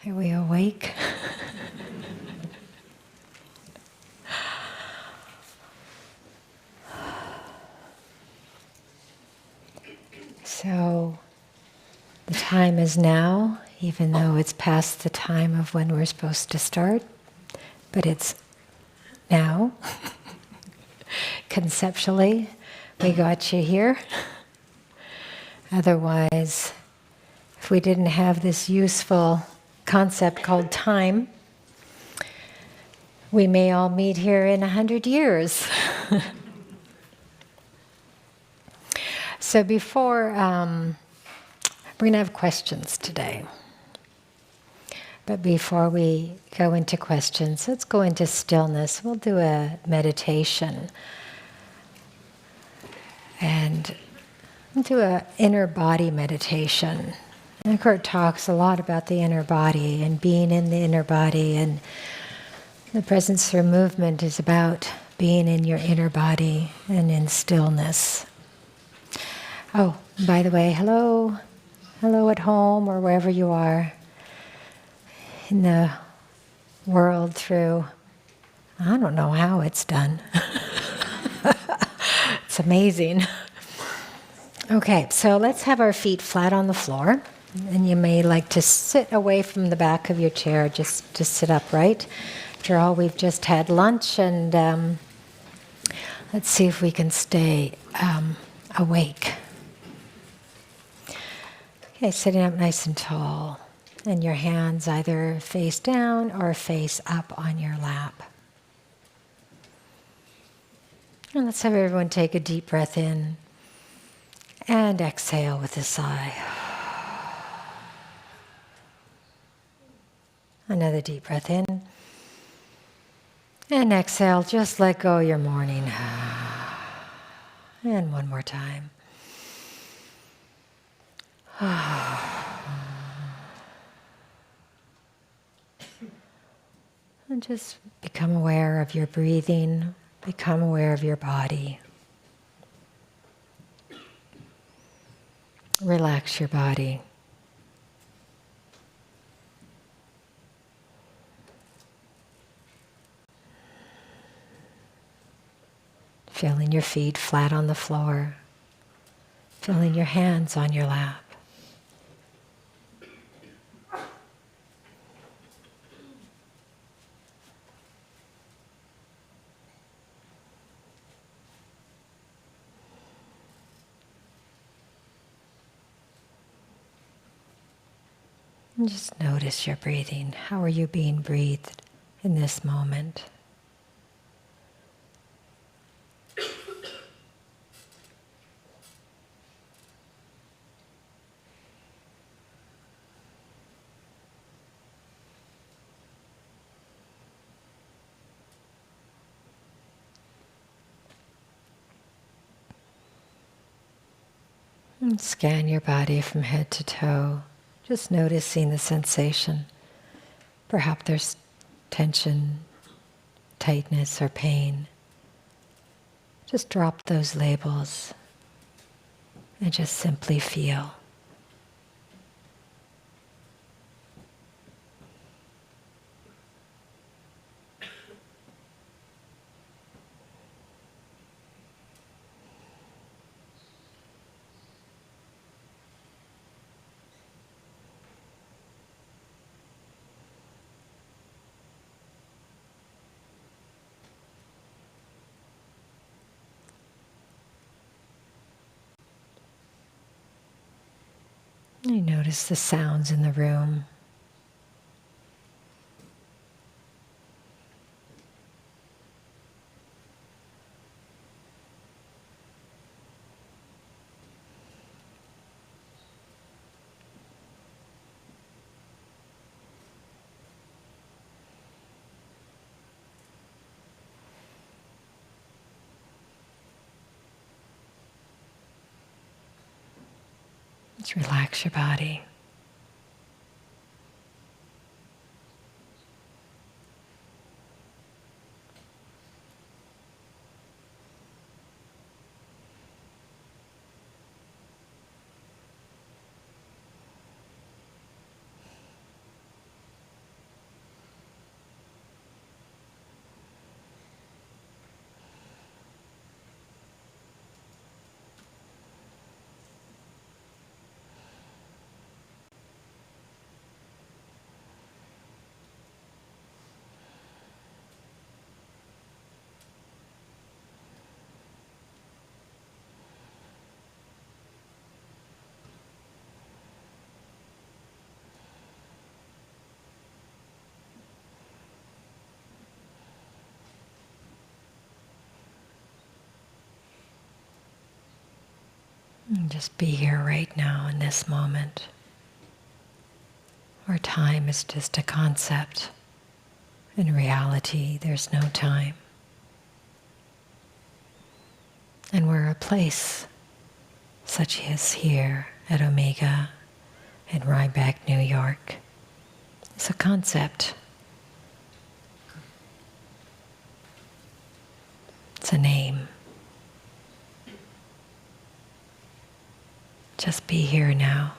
Are we awake? So, the time is now, even though it's past the time of when we're supposed to start, but it's now. Conceptually, we got you here. Otherwise, if we didn't have this useful concept called time, we may all meet here in 100 years. So before, we're going to have questions today. But before we go into questions, let's go into stillness. We'll do a meditation. And we'll do an inner body meditation. And Kurt talks a lot about the inner body and being in the inner body. And the Presence Through movement is about being in your inner body and in stillness. Oh, by the way, hello. Hello at home or wherever you are in the world through, I don't know how it's done. It's amazing. Okay, so let's have our feet flat on the floor. And you may like to sit away from the back of your chair, just sit upright. After all, we've just had lunch, and let's see if we can stay awake. Okay, sitting up nice and tall. And your hands either face down or face up on your lap. And let's have everyone take a deep breath in and exhale with a sigh. Another deep breath in. And exhale, just let go your morning. And one more time. And just become aware of your breathing, become aware of your body. Relax your body. Feeling your feet flat on the floor. Feeling your hands on your lap. And just notice your breathing. How are you being breathed in this moment? And scan your body from head to toe. Just noticing the sensation. Perhaps there's tension, tightness, or pain. Just drop those labels and just simply feel. You notice the sounds in the room. Just relax your body. And just be here right now in this moment, where time is just a concept. In reality, there's no time. And we're a place, such as here at Omega in Rhinebeck, New York. It's a concept. It's a name. Just be here now.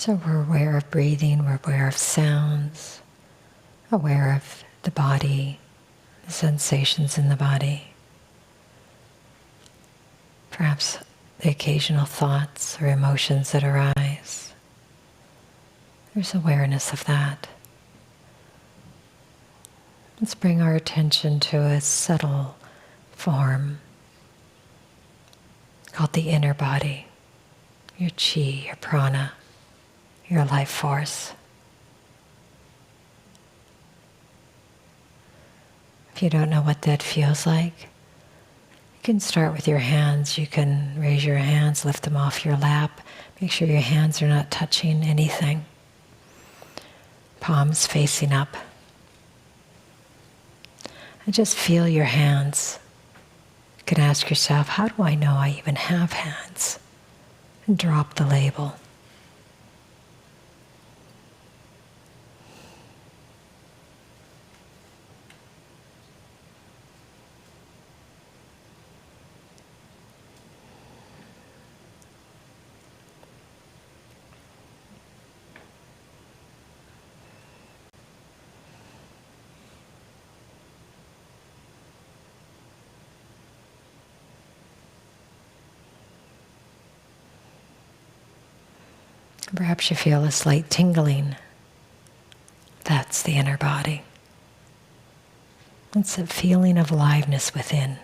So we're aware of breathing, we're aware of sounds, aware of the body, the sensations in the body. Perhaps the occasional thoughts or emotions that arise. There's awareness of that. Let's bring our attention to a subtle form called the inner body, your chi, your prana, your life force. If you don't know what that feels like, you can start with your hands. You can raise your hands, lift them off your lap. Make sure your hands are not touching anything. Palms facing up. And just feel your hands. You can ask yourself, how do I know I even have hands? And drop the label. Perhaps you feel a slight tingling. That's the inner body. It's a feeling of aliveness within.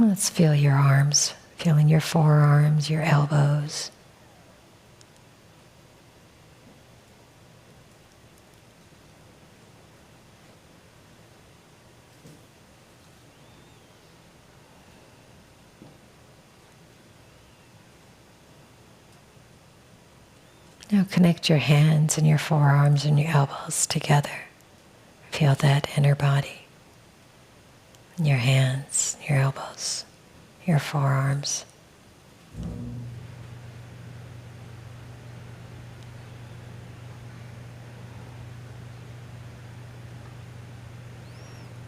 Let's feel your arms, feeling your forearms, your elbows. Now connect your hands and your forearms and your elbows together. Feel that inner body. Your hands, your elbows, your forearms.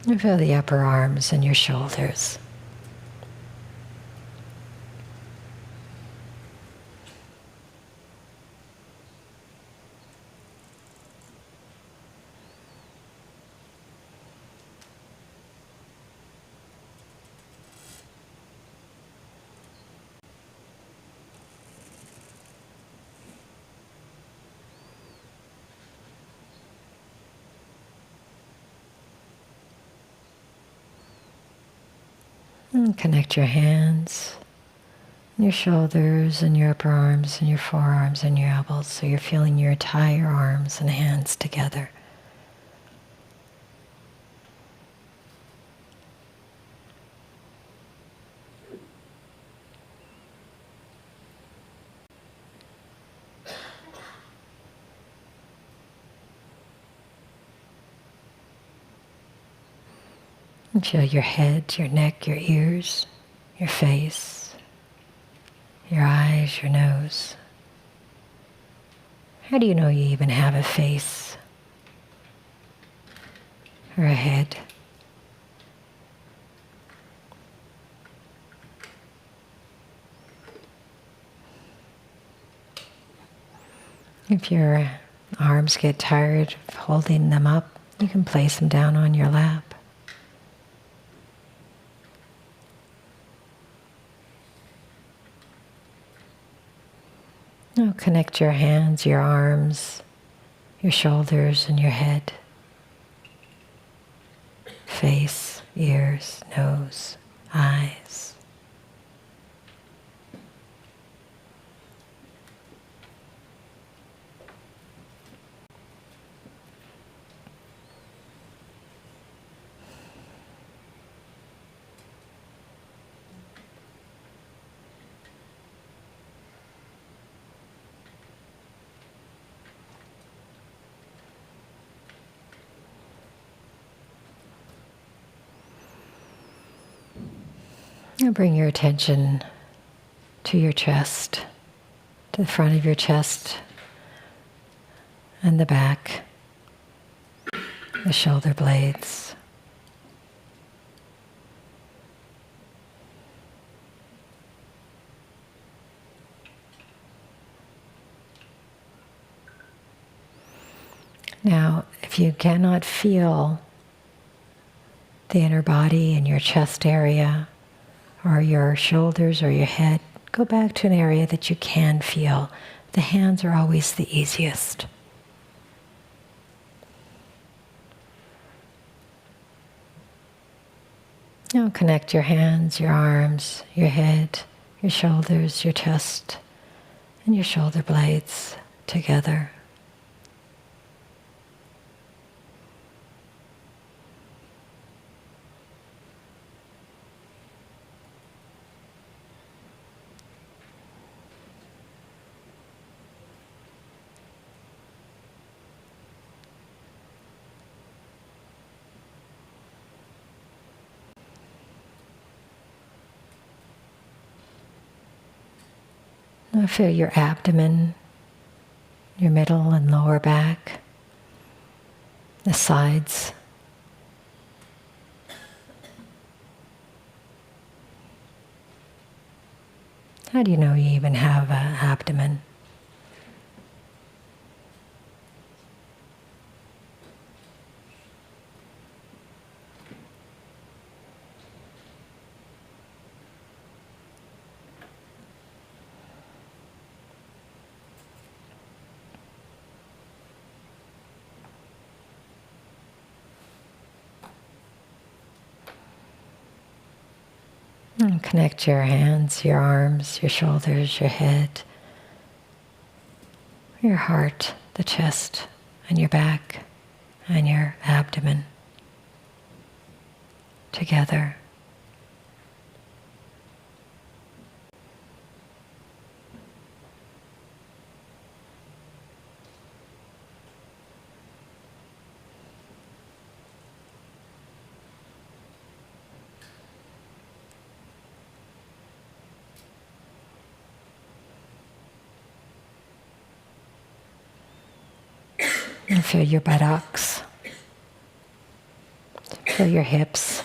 And feel the upper arms and your shoulders. And connect your hands, your shoulders, and your upper arms, and your forearms, and your elbows, so you're feeling your entire arms and hands together. And feel your head, your neck, your ears, your face, your eyes, your nose. How do you know you even have a face or a head? If your arms get tired of holding them up, you can place them down on your lap. Now connect your hands, your arms, your shoulders, and your head. Face, ears, nose, eyes. Now bring your attention to your chest, to the front of your chest and the back, the shoulder blades. Now, if you cannot feel the inner body in your chest area, or your shoulders or your head, go back to an area that you can feel. The hands are always the easiest. Now connect your hands, your arms, your head, your shoulders, your chest, and your shoulder blades together. Now feel your abdomen, your middle and lower back, the sides. How do you know you even have an abdomen? And connect your hands, your arms, your shoulders, your head, your heart, the chest, and your back, and your abdomen together. And feel your buttocks, feel your hips.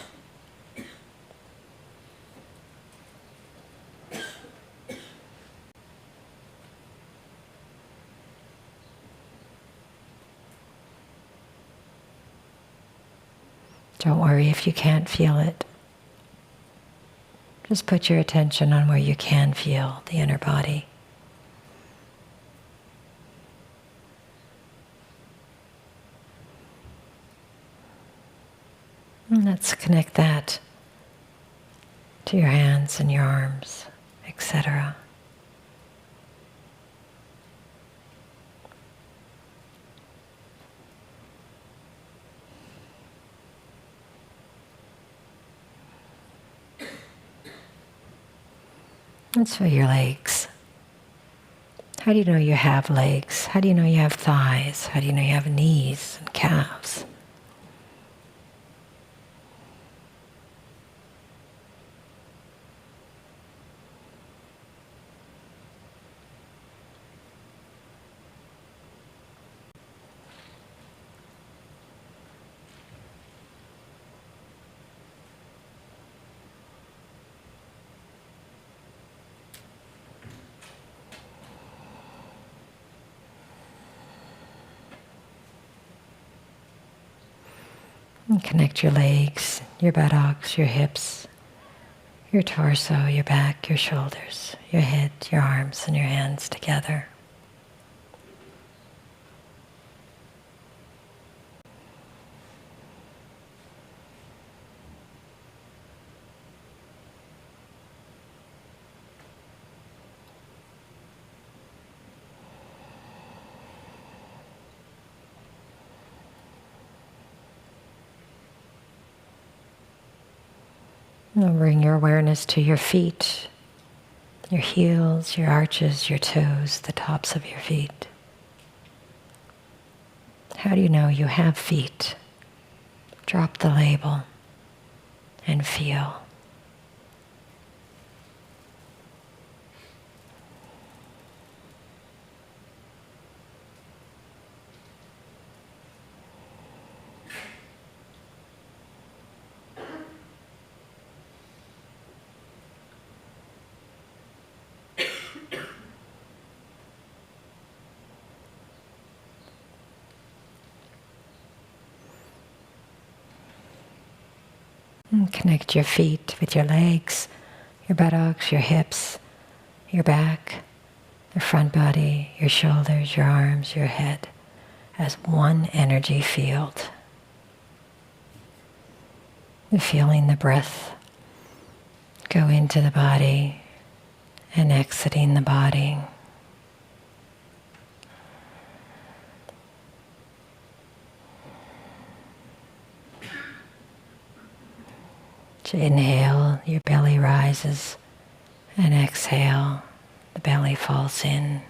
Don't worry if you can't feel it. Just put your attention on where you can feel the inner body. And let's connect that to your hands and your arms, etc. Let's feel your legs. How do you know you have legs? How do you know you have thighs? How do you know you have knees and calves? And connect your legs, your buttocks, your hips, your torso, your back, your shoulders, your head, your arms, and your hands together. And bring your awareness to your feet, your heels, your arches, your toes, the tops of your feet. How do you know you have feet? Drop the label and feel. And connect your feet with your legs, your buttocks, your hips, your back, your front body, your shoulders, your arms, your head, as one energy field. And feeling the breath go into the body and exiting the body. To inhale, your belly rises, and exhale, the belly falls in.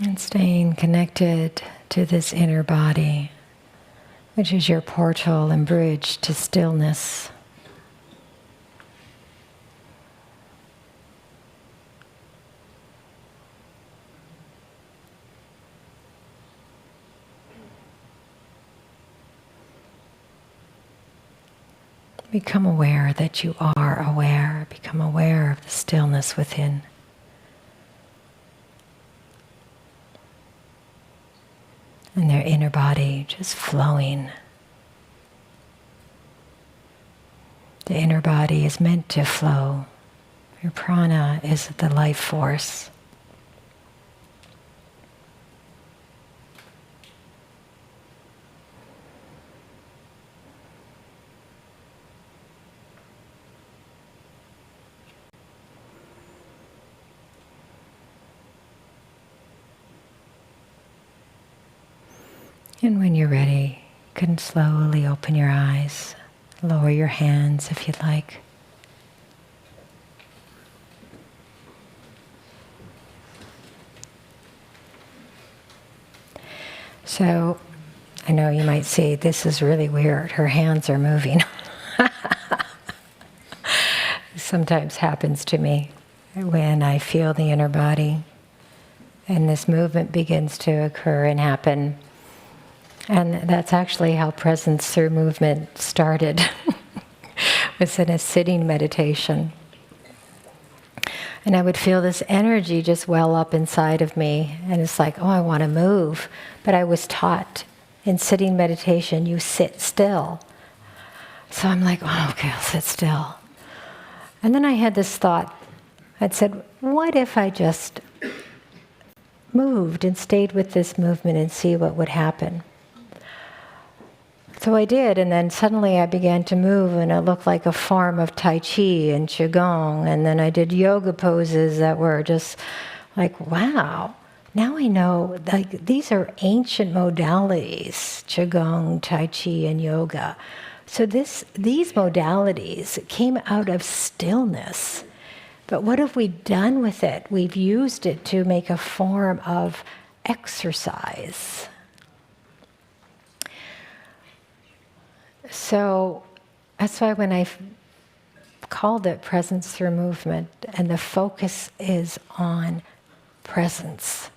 And staying connected to this inner body, which is your portal and bridge to stillness. Become aware that you are aware. Become aware of the stillness within. And their inner body just flowing. The inner body is meant to flow. Your prana is the life force. And when you're ready, you can slowly open your eyes, lower your hands if you'd like. So, I know you might say, this is really weird, her hands are moving. Sometimes happens to me when I feel the inner body and this movement begins to occur and happen. And that's actually how presence through movement started. It was in a sitting meditation. And I would feel this energy just well up inside of me. And it's like, oh, I want to move. But I was taught in sitting meditation, you sit still. So I'm like, oh, okay, I'll sit still. And then I had this thought. I'd said, what if I just moved and stayed with this movement and see what would happen? So I did, and then suddenly I began to move, and it looked like a form of Tai Chi and Qigong, and then I did yoga poses that were just like, wow, now I know, like, these are ancient modalities, Qigong, Tai Chi, and yoga. So these modalities came out of stillness. But what have we done with it? We've used it to make a form of exercise. So that's why when I called it presence through movement, and the focus is on presence.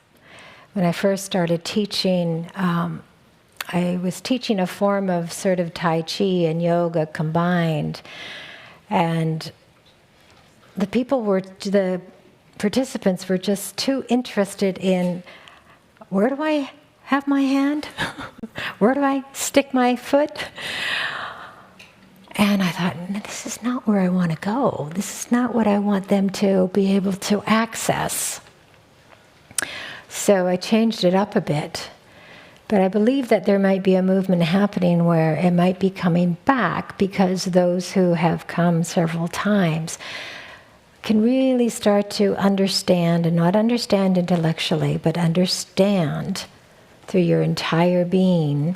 When I first started teaching, I was teaching a form of sort of Tai Chi and yoga combined, and the participants were just too interested in, where do I have my hand? Where do I stick my foot? And I thought, this is not where I want to go. This is not what I want them to be able to access. So I changed it up a bit. But I believe that there might be a movement happening where it might be coming back, because those who have come several times can really start to understand, and not understand intellectually, but understand through your entire being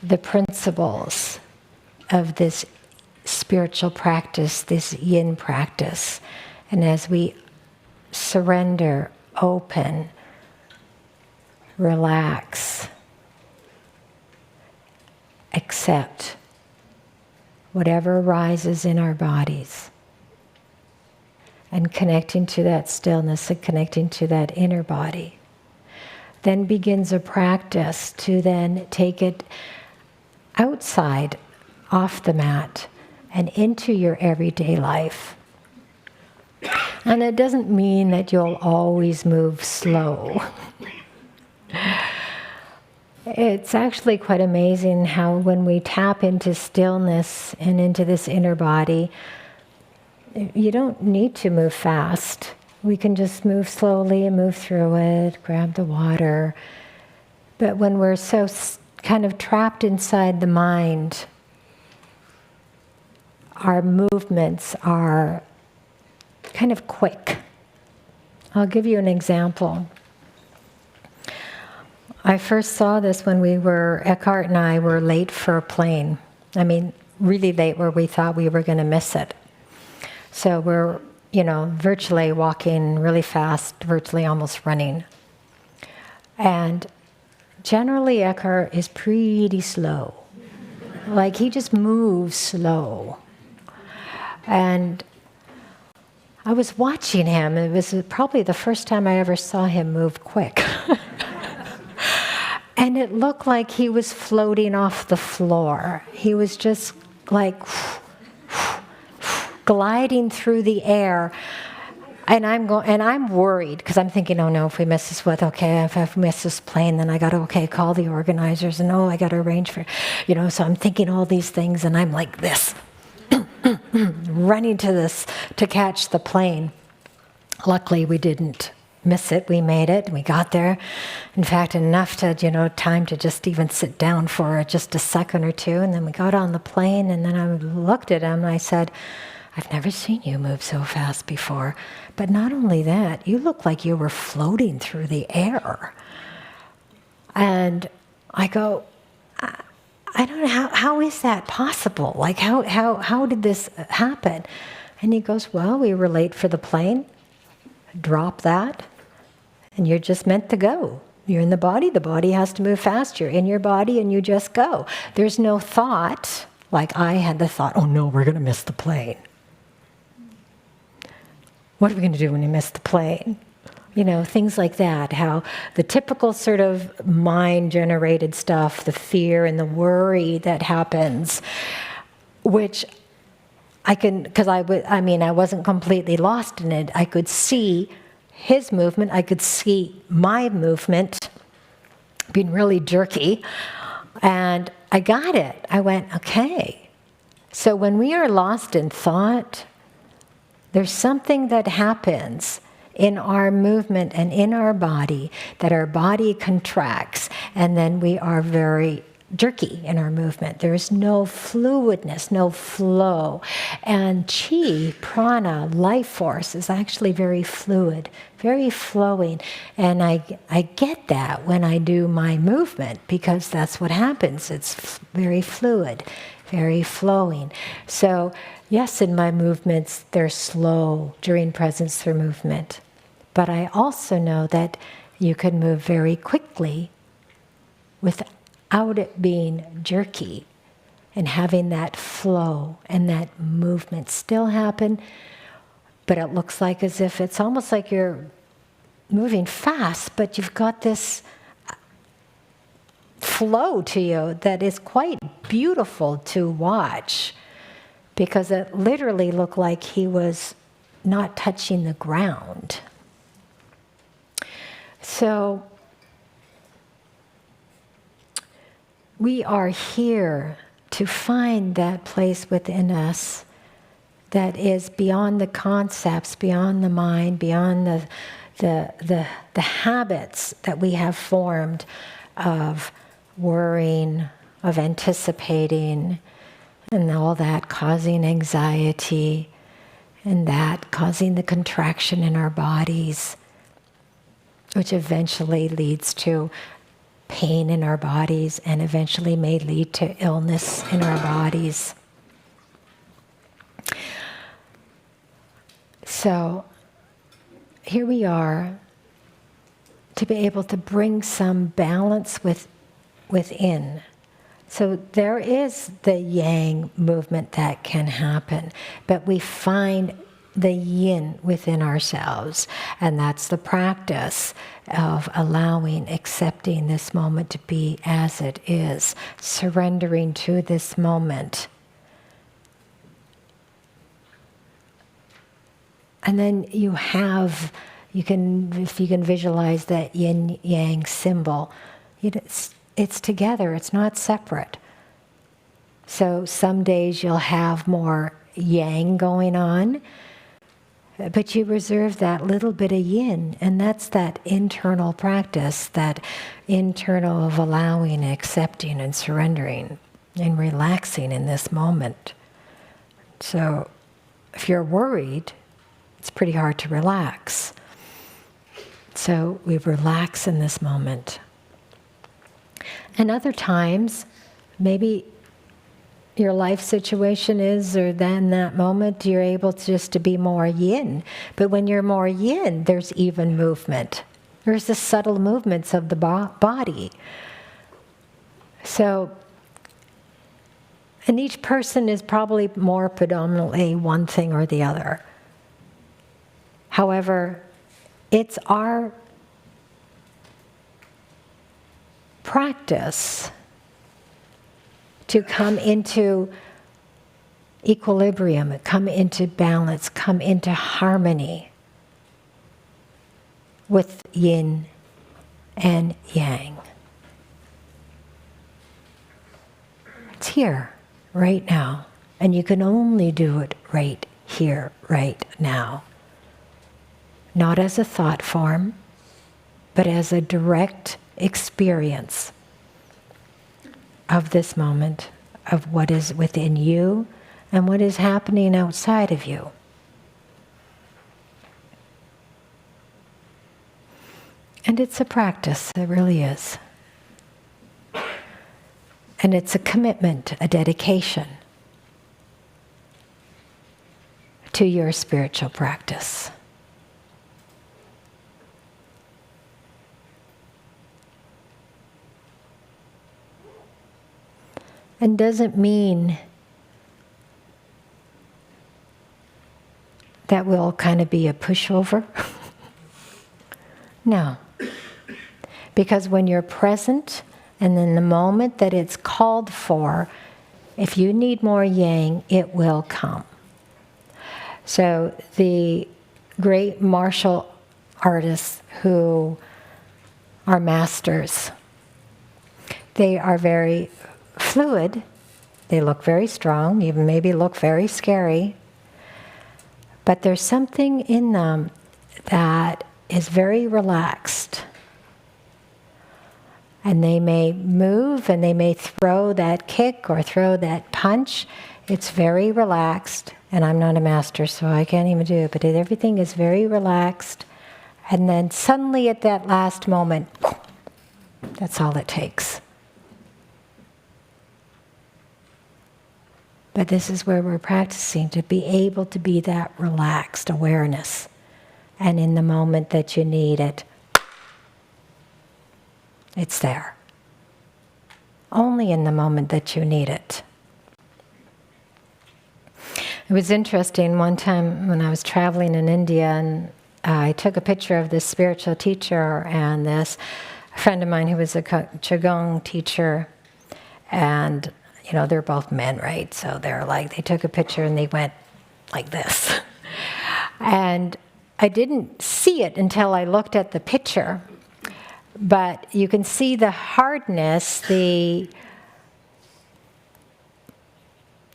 the principles of this spiritual practice, this yin practice. And as we surrender, open, relax, accept whatever arises in our bodies, and connecting to that stillness and connecting to that inner body, then begins a practice to then take it outside, off the mat, and into your everyday life. And it doesn't mean that you'll always move slow. It's actually quite amazing how when we tap into stillness and into this inner body, you don't need to move fast. We can just move slowly and move through it, grab the water. But when we're so kind of trapped inside the mind, our movements are kind of quick. I'll give you an example. I first saw this when Eckhart and I were late for a plane. I mean, really late, where we thought we were going to miss it. So we're, virtually walking really fast, virtually almost running. And generally Eckhart is pretty slow. Like, he just moves slow. And I was watching him. It was probably the first time I ever saw him move quick. And it looked like he was floating off the floor. He was just like gliding through the air. And I'm worried, because I'm thinking, oh no, if we miss this if I miss this plane, then I got to, call the organizers, and I got to arrange for, so I'm thinking all these things, and I'm like this, running to catch the plane. Luckily, we didn't miss it. We made it. We got there. In fact, enough to, time to just even sit down for just a second or two. And then we got on the plane, and then I looked at him and I said, I've never seen you move so fast before. But not only that, you look like you were floating through the air. And I go, I don't know, how is that possible? Like, how did this happen? And he goes, well, we were late for the plane. Drop that, and you're just meant to go. You're in the body has to move fast. You're in your body, and you just go. There's no thought, like I had the thought, oh no, we're going to miss the plane. What are we going to do when we miss the plane? Things like that, how the typical sort of mind-generated stuff, the fear and the worry that happens, which because I wasn't completely lost in it. I could see his movement. I could see my movement being really jerky. And I got it. I went, okay. So when we are lost in thought, there's something that happens in our movement and in our body, that our body contracts, and then we are very jerky in our movement. There is no fluidness, no flow. And chi, prana, life force, is actually very fluid, very flowing. And I get that when I do my movement, because that's what happens. It's very fluid, very flowing. So yes, in my movements, they're slow during presence through movement. But I also know that you can move very quickly without it being jerky, and having that flow and that movement still happen, but it looks like as if it's almost like you're moving fast, but you've got this flow to you that is quite beautiful to watch, because it literally looked like he was not touching the ground. So we are here to find that place within us that is beyond the concepts, beyond the mind, beyond the habits that we have formed of worrying, of anticipating, and all that causing anxiety, and that causing the contraction in our bodies, which eventually leads to pain in our bodies and eventually may lead to illness in our bodies. So here we are to be able to bring some balance within. So there is the yang movement that can happen, but we find the yin within ourselves, and that's the practice of allowing, accepting this moment to be as it is, surrendering to this moment. And then if you can visualize that yin-yang symbol, it's together, it's not separate. So some days you'll have more yang going on, but you reserve that little bit of yin, and that's that internal practice, that internal of allowing, accepting, and surrendering, and relaxing in this moment. So if you're worried, it's pretty hard to relax. So we relax in this moment. And other times, maybe your life situation is, or then that moment, you're able just to be more yin. But when you're more yin, there's even movement. There's the subtle movements of the body. So, and each person is probably more predominantly one thing or the other. However, it's our practice to come into equilibrium, come into balance, come into harmony with yin and yang. It's here, right now. And you can only do it right here, right now. Not as a thought form, but as a direct experience of this moment, of what is within you and what is happening outside of you. And it's a practice, it really is. And it's a commitment, a dedication to your spiritual practice. And doesn't mean that will kind of be a pushover. No. Because when you're present and in the moment that it's called for, if you need more yang, it will come. So the great martial artists who are masters, they are very fluid, they look very strong, even maybe look very scary, but there's something in them that is very relaxed. And they may move and they may throw that kick or throw that punch. It's very relaxed, and I'm not a master, so I can't even do it, but everything is very relaxed. And then suddenly at that last moment, that's all it takes. But this is where we're practicing to be able to be that relaxed awareness. And in the moment that you need it, it's there. Only in the moment that you need it. It was interesting one time when I was traveling in India, and I took a picture of this spiritual teacher and this friend of mine who was a Qigong teacher, and they're both men, right? So they took a picture and they went like this. And I didn't see it until I looked at the picture, but you can see the hardness, the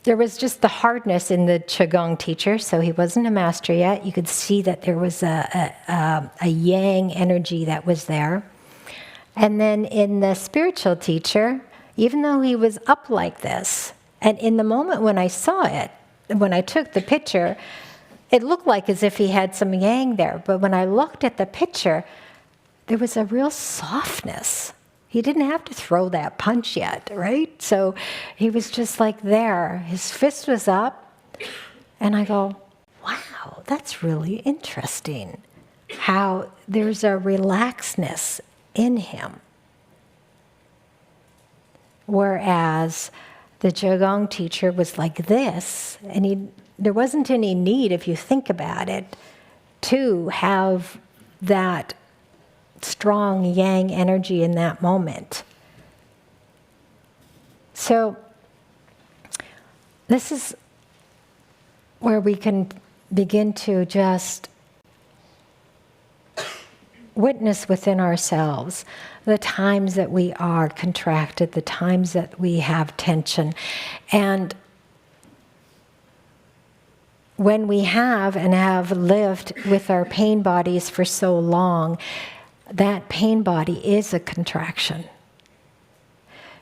there was just the hardness in the Qigong teacher, so he wasn't a master yet. You could see that there was a yang energy that was there. And then in the spiritual teacher, even though he was up like this, and in the moment when I saw it, when I took the picture, it looked like as if he had some yang there. But when I looked at the picture, there was a real softness. He didn't have to throw that punch yet, right? So he was just like there. His fist was up, and I go, wow, that's really interesting. How there's a relaxedness in him. Whereas the Qigong teacher was like this, and there wasn't any need, if you think about it, to have that strong yang energy in that moment. So this is where we can begin to just witness within ourselves the times that we are contracted, the times that we have tension. And when we have lived with our pain bodies for so long, that pain body is a contraction.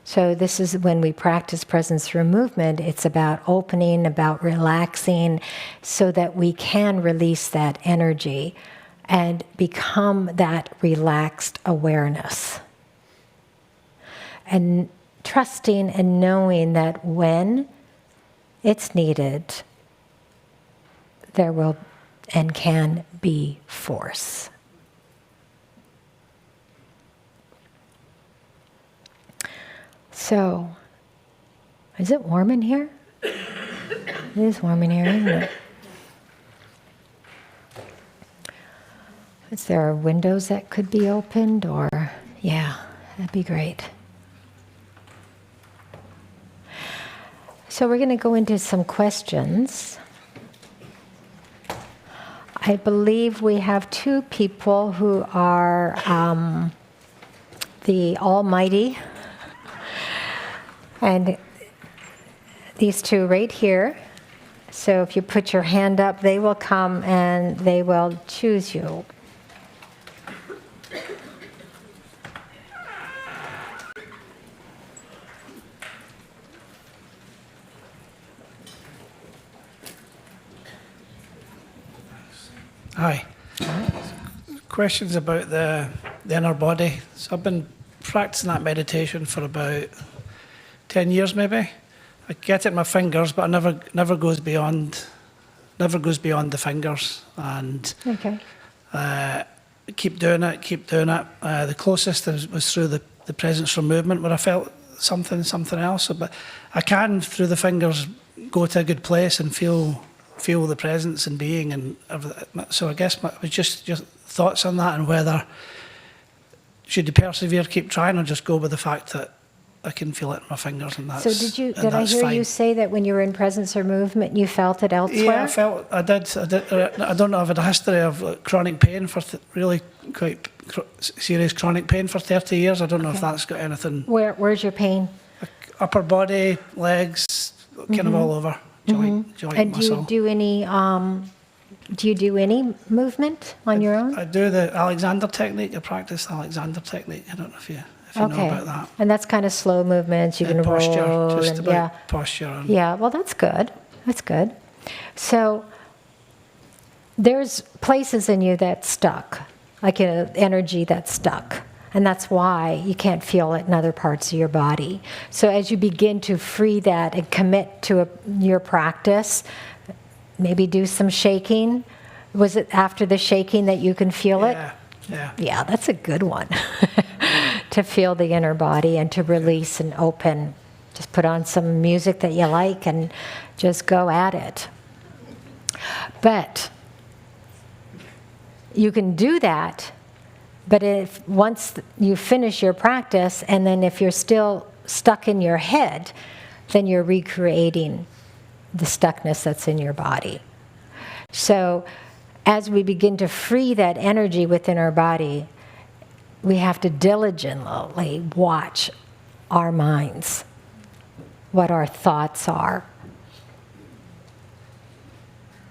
So this is when we practice presence through movement. It's about opening, about relaxing, so that we can release that energy and become that relaxed awareness. And trusting and knowing that when it's needed, there will and can be force. So, is it warm in here? It is warm in here, isn't it? Is there windows that could be opened, or, yeah, that'd be great. So we're going to go into some questions. I believe we have two people who are the Almighty. And these two right here. So if you put your hand up, they will come and they will choose you. Hi. Questions about the inner body. So I've been practicing that meditation for about 10 years maybe. I get it in my fingers, but I never goes beyond the fingers, and Okay. keep doing it. The closest was through the presence from movement, where I felt something else. But I can, through the fingers, go to a good place and feel the presence and being and everything. So I guess it was just thoughts on that, and whether should you persevere, keep trying, or just go with the fact that I can feel it in my fingers, and that's. So did I hear fine. you say that when you were in presence or movement, you felt it elsewhere? Yeah, I did. I don't know if I had a history of chronic pain for really quite serious chronic pain for 30 years. I don't know if that's got anything. Where's your pain? Upper body, legs, kind of all over, joint, And muscle. do you do any movement on your own? I do the Alexander technique. I practice the Alexander technique. I don't know if you know about that. And that's kind of slow movements. You can posture, roll. just and, about posture. And Yeah, well, that's good. That's good. So there's places in you that's stuck, like an energy that's stuck. And that's why you can't feel it in other parts of your body. So as you begin to free that and commit to your practice, maybe do some shaking. Was it after the shaking that you can feel it? Yeah. Yeah, that's a good one. To feel the inner body and to release and open. Just put on some music that you like and just go at it. But you can do that, but if once you finish your practice, and then if you're still stuck in your head, then you're recreating the stuckness that's in your body. So as we begin to free that energy within our body, we have to diligently watch our minds, what our thoughts are,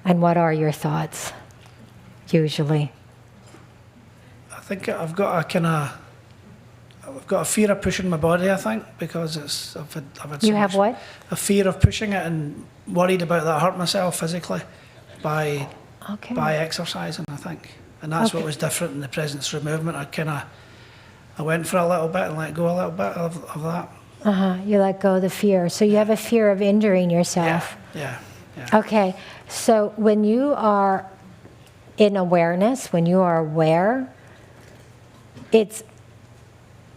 And what are your thoughts, usually? I think I've got a fear of pushing my body, I think, because I've had so You have much- what? A fear of pushing it and worried about that hurt myself physically by exercising, I think. And that's what was different in the presence through movement. I went for a little bit and let go a little bit of that. You let go of the fear. So you have a fear of injuring yourself. Yeah. Okay, so when you are in awareness, when you are aware, it's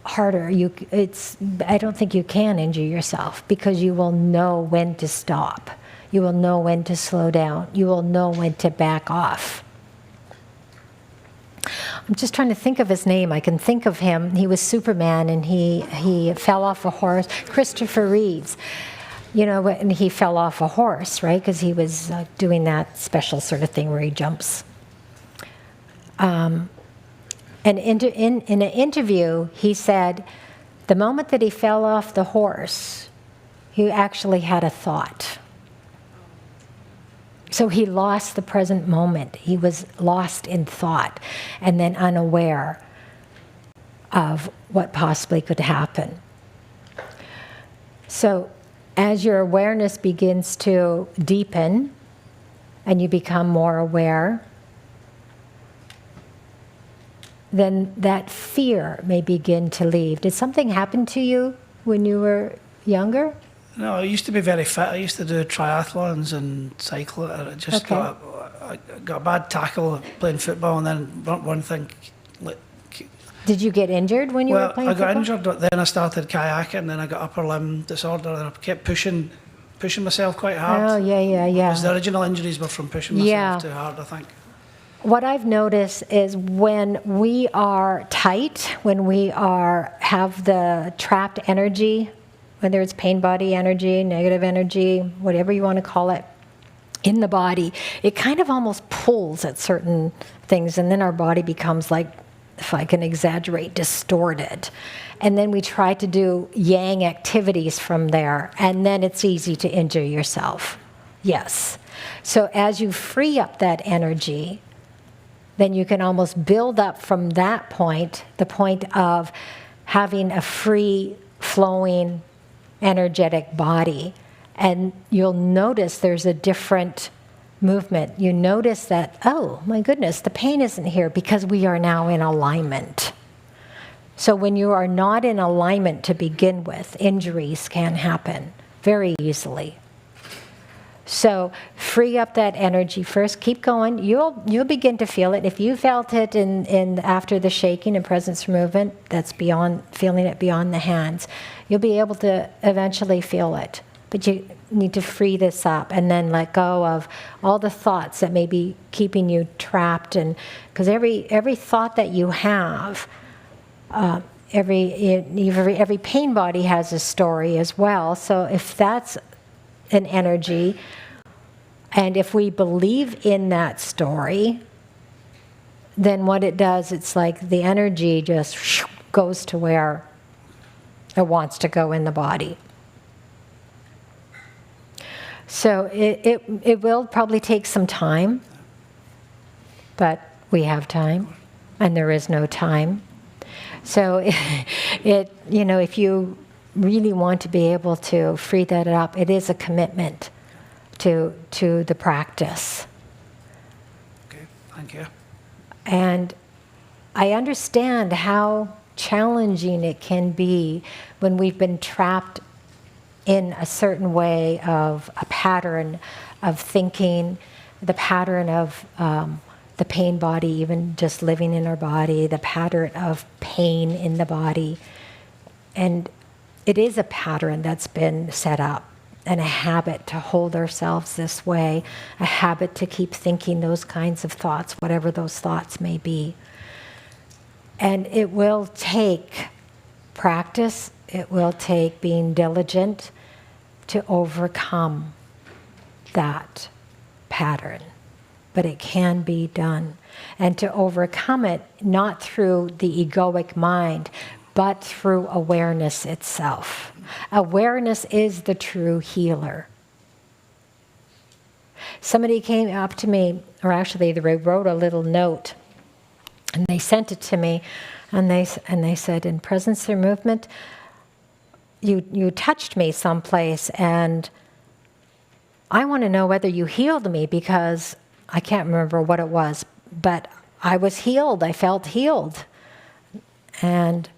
harder. I don't think you can injure yourself because you will know when to stop. You will know when to slow down. You will know when to back off. I'm just trying to think of his name. I can think of him. He was Superman, and he fell off a horse. Christopher Reeves. And he fell off a horse, right? Because he was doing that special sort of thing where he jumps. And in an interview, he said the moment that he fell off the horse, he actually had a thought. So he lost the present moment. He was lost in thought and then unaware of what possibly could happen. So as your awareness begins to deepen and you become more aware, then that fear may begin to leave. Did something happen to you when you were younger? No, I used to be very fit. I used to do triathlons and cycling. I just got a bad tackle playing football, and then one thing. Did you get injured when you were playing football? I got injured, but then I started kayaking, then I got upper limb disorder, and I kept pushing myself quite hard. Oh, yeah. Because the original injuries were from pushing myself too hard, I think. What I've noticed is when we are tight, when we have the trapped energy, whether it's pain body energy, negative energy, whatever you want to call it, in the body, it kind of almost pulls at certain things, and then our body becomes like, if I can exaggerate, distorted. And then we try to do yang activities from there, and then it's easy to injure yourself. Yes. So as you free up that energy, then you can almost build up from that point, the point of having a free flowing energetic body. And you'll notice there's a different movement. You notice that, oh my goodness, the pain isn't here because we are now in alignment. So when you are not in alignment to begin with, injuries can happen very easily. So free up that energy first. Keep going. You'll begin to feel it. If you felt it in after the shaking and presence movement, that's beyond feeling it beyond the hands. You'll be able to eventually feel it. But you need to free this up and then let go of all the thoughts that may be keeping you trapped. And because every thought that you have, every pain body has a story as well. So if that's an energy, and if we believe in that story, then what it does, it's like the energy just goes to where it wants to go in the body. So it will probably take some time, but we have time, and there is no time. So if you really want to be able to free that up, it is a commitment to the practice. Okay, thank you. And I understand how challenging it can be when we've been trapped in a certain way of a pattern of thinking, the pattern of the pain body, even just living in our body, the pattern of pain in the body. And it is a pattern that's been set up, and a habit to hold ourselves this way, a habit to keep thinking those kinds of thoughts, whatever those thoughts may be. And it will take practice, it will take being diligent to overcome that pattern. But it can be done. And to overcome it, not through the egoic mind, but through awareness itself. Awareness is the true healer. somebody came up to me, or actually they wrote a little note, and they sent it to me, and they said, in presence through movement, you touched me someplace, and I want to know whether you healed me, because I can't remember what it was, but I was healed. I felt healed. And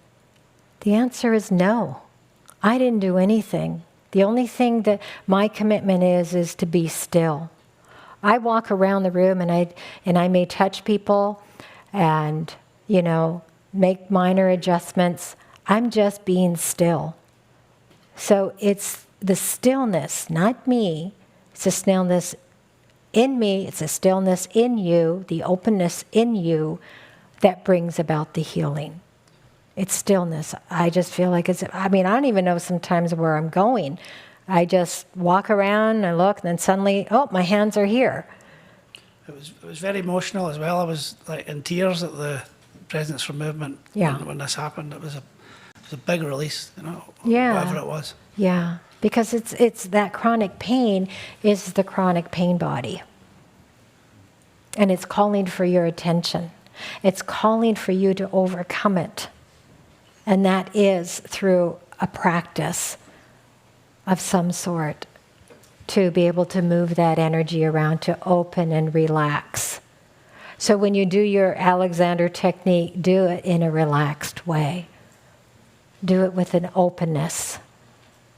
the answer is no. I didn't do anything. The only thing that my commitment is to be still. I walk around the room and I may touch people and, make minor adjustments. I'm just being still. So it's the stillness, not me. It's the stillness in me. It's the stillness in you, the openness in you that brings about the healing. It's stillness. I just feel like I don't even know sometimes where I'm going. I just walk around, I look, and then suddenly, my hands are here. It was very emotional as well. I was like in tears at the Presence for Movement when this happened. It was a big release, whatever it was. Yeah, because it's that chronic pain is the chronic pain body. And it's calling for your attention. It's calling for you to overcome it. And that is through a practice of some sort to be able to move that energy around, to open and relax. So when you do your Alexander technique, do it in a relaxed way. Do it with an openness.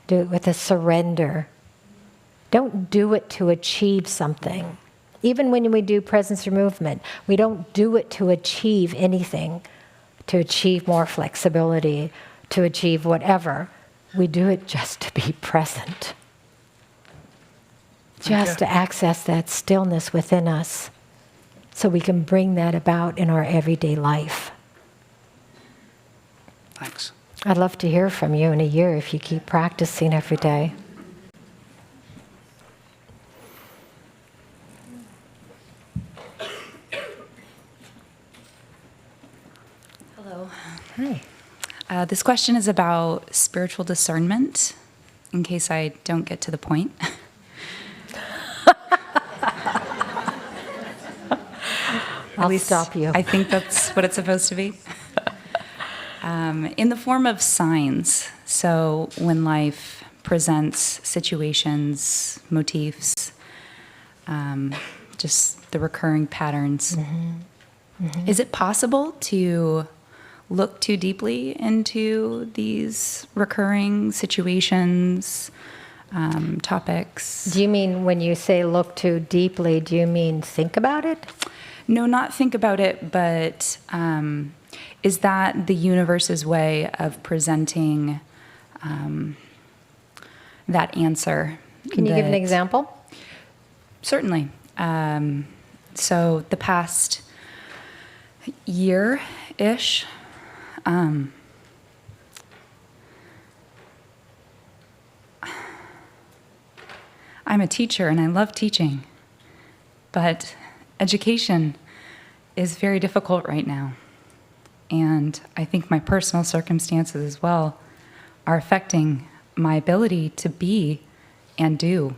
Do it with a surrender. Don't do it to achieve something. Even when we do presence or movement, we don't do it to achieve anything, to achieve more flexibility, to achieve whatever. We do it just to be present. Just to access that stillness within us so we can bring that about in our everyday life. Thanks. I'd love to hear from you in a year if you keep practicing every day. Hello. Hi. This question is about spiritual discernment, in case I don't get to the point. I'll stop you. I think that's what it's supposed to be. In the form of signs. So when life presents situations, motifs, just the recurring patterns, is it possible to look too deeply into these recurring situations, topics? Do you mean when you say look too deeply, do you mean think about it? No, not think about it, but is that the universe's way of presenting that answer? Can you give an example? Certainly. So the past year-ish, I'm a teacher and I love teaching, but education is very difficult right now. And I think my personal circumstances as well are affecting my ability to be and do.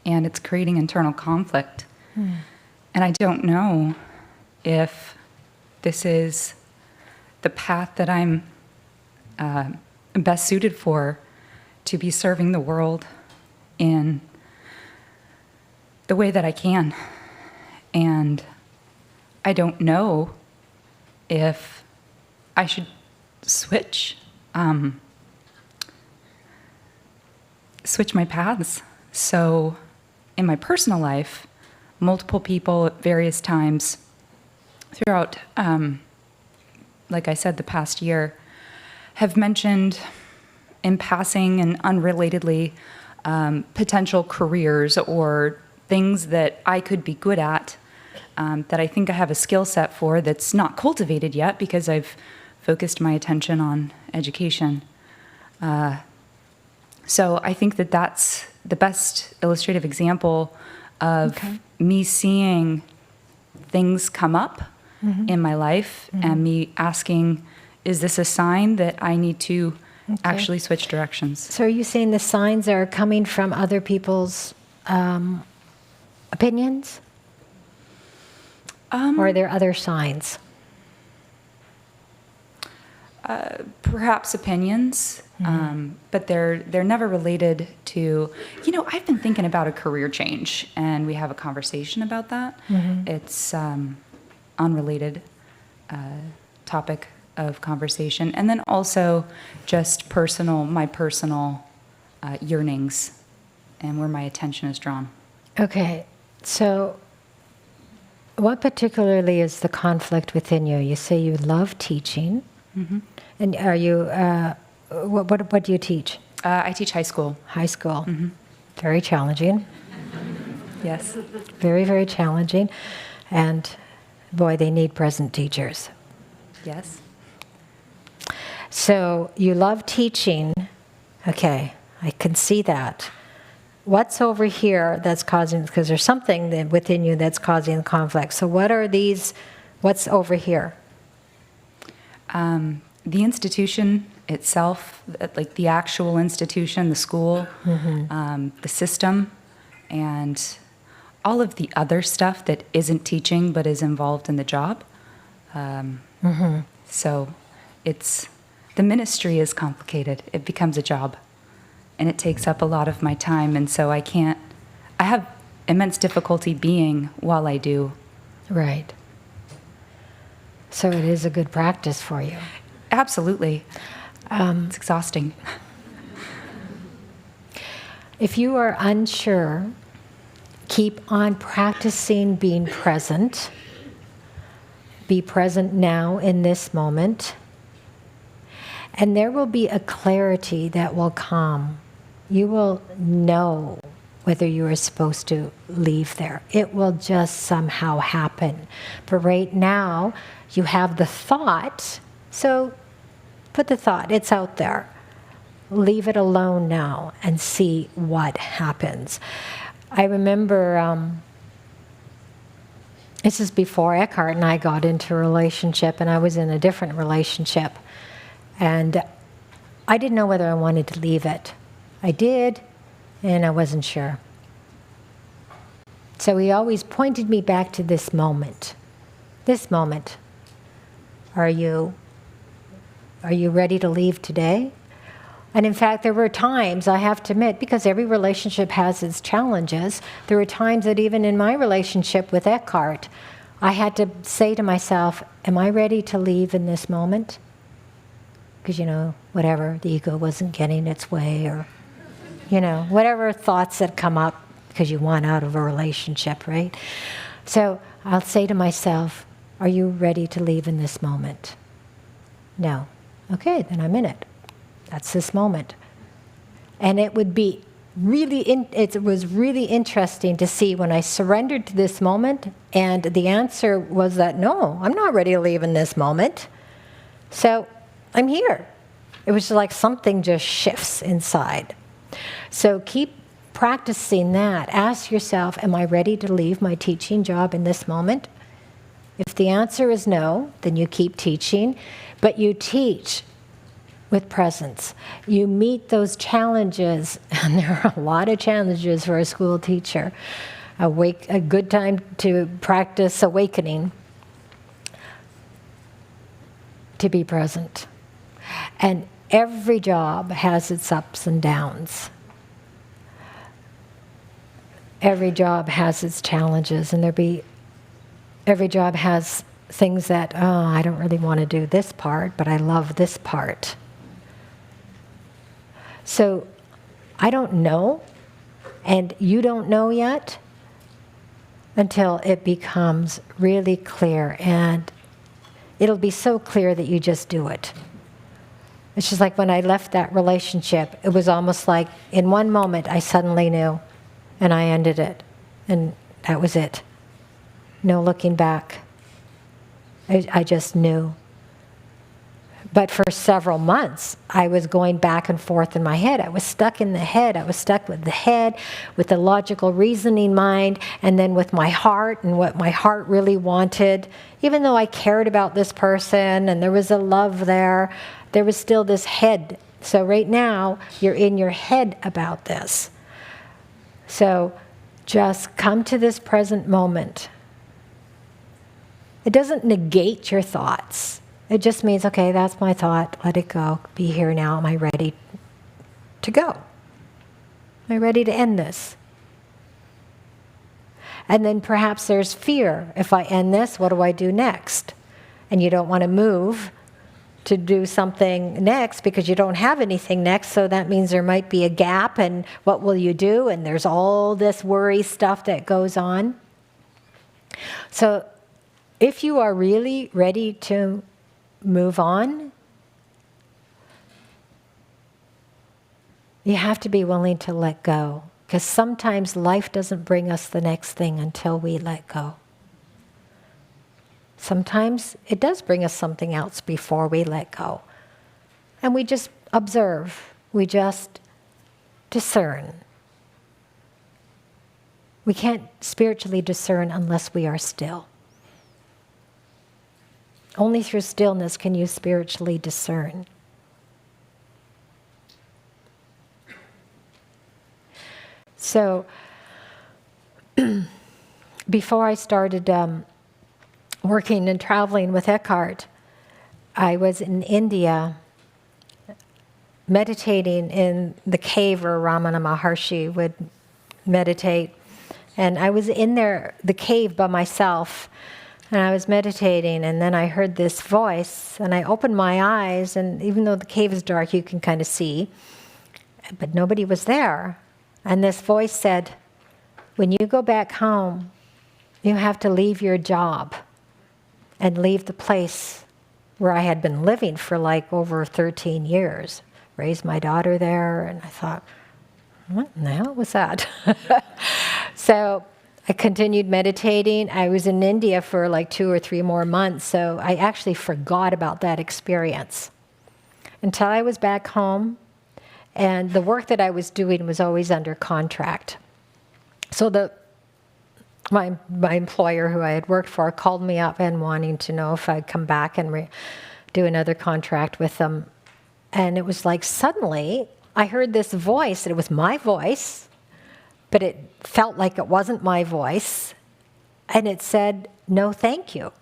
And it's creating internal conflict. And I don't know if this is the path that I'm best suited for to be serving the world in the way that I can. And I don't know if I should switch my paths. So in my personal life, multiple people at various times throughout, like I said, the past year, have mentioned in passing and unrelatedly potential careers or things that I could be good at, that I think I have a skill set for that's not cultivated yet because I've focused my attention on education. So I think that that's the best illustrative example of me seeing things come up in my life and me asking, is this a sign that I need to actually switch directions? So are you saying the signs are coming from other people's Opinions? Or are there other signs? Perhaps opinions, but they're never related to, I've been thinking about a career change, and we have a conversation about that. It's unrelated topic of conversation. And then also just my personal yearnings and where my attention is drawn. Okay, so what particularly is the conflict within you? You say you love teaching. And are you, what do you teach? I teach high school. High school. Very challenging. Yes. Very, very challenging. And boy, they need present teachers. Yes. So you love teaching. Okay, I can see that. What's over here that's causing, because there's something within you that's causing the conflict. So what's over here? The institution itself, like the actual institution, the school, the system, and all of the other stuff that isn't teaching but is involved in the job. So the ministry is complicated. It becomes a job, and it takes up a lot of my time, and so I have immense difficulty being while I do. Right. So it is a good practice for you. Absolutely. It's exhausting. If you are unsure, keep on practicing being present. Be present now in this moment. And there will be a clarity that will come. You will know whether you are supposed to leave there. It will just somehow happen. But right now, you have the thought, so put the thought, it's out there. Leave it alone now and see what happens. I remember, this is before Eckhart and I got into a relationship, and I was in a different relationship. And I didn't know whether I wanted to leave it. I did, and I wasn't sure. So he always pointed me back to this moment. This moment. Are you ready to leave today? And in fact, there were times, I have to admit, because every relationship has its challenges, there were times that even in my relationship with Eckhart, I had to say to myself, am I ready to leave in this moment? Because, whatever, the ego wasn't getting its way, or, whatever thoughts that come up because you want out of a relationship, right? So I'll say to myself, are you ready to leave in this moment? No. Okay, then I'm in it. That's this moment. And it would be it was really interesting to see when I surrendered to this moment, and the answer was that, no, I'm not ready to leave in this moment. So I'm here. It was like something just shifts inside. So keep practicing that. Ask yourself, am I ready to leave my teaching job in this moment? If the answer is no, then you keep teaching, but you teach with presence. You meet those challenges, and there are a lot of challenges for a school teacher. A good time to practice awakening, to be present. And every job has its ups and downs. Every job has its challenges, and every job has things that, I don't really want to do this part, but I love this part. So I don't know, and you don't know yet until it becomes really clear, and it'll be so clear that you just do it. It's just like when I left that relationship, it was almost like in one moment I suddenly knew, and I ended it, and that was it. No looking back. I just knew. But for several months, I was going back and forth in my head. I was stuck in the head. I was stuck with the head, with the logical reasoning mind, and then with my heart and what my heart really wanted. Even though I cared about this person and there was a love there, there was still this head. So right now, you're in your head about this. So Just come to this present moment. It doesn't negate your thoughts. It just means, okay, that's my thought. Let it go. Be here now. Am I ready to go? Am I ready to end this? And then perhaps there's fear. If I end this, what do I do next? And you don't want to move to do something next because you don't have anything next, so that means there might be a gap, and what will you do? And there's all this worry stuff that goes on. So if you are really ready to move on, you have to be willing to let go, because sometimes life doesn't bring us the next thing until we let go. Sometimes it does bring us something else before we let go. And we just observe. We just discern. We can't spiritually discern unless we are still. Only through stillness can you spiritually discern. So, before I started working and traveling with Eckhart, I was in India meditating in the cave where Ramana Maharshi would meditate. And I was in there, the cave, by myself, and I was meditating, and then I heard this voice, and I opened my eyes, and even though the cave is dark, you can kind of see, but nobody was there. And this voice said, when you go back home, you have to leave your job and leave the place where I had been living for like over 13 years. Raised my daughter there, and I thought, what in the hell was that? So I continued meditating. I was in India for like 2 or 3 more months, so I actually forgot about that experience until I was back home, and the work that I was doing was always under contract. So my employer, who I had worked for, called me up and wanting to know if I'd come back and do another contract with them. And it was like suddenly I heard this voice, and it was my voice, but it felt like it wasn't my voice. And it said, no, thank you.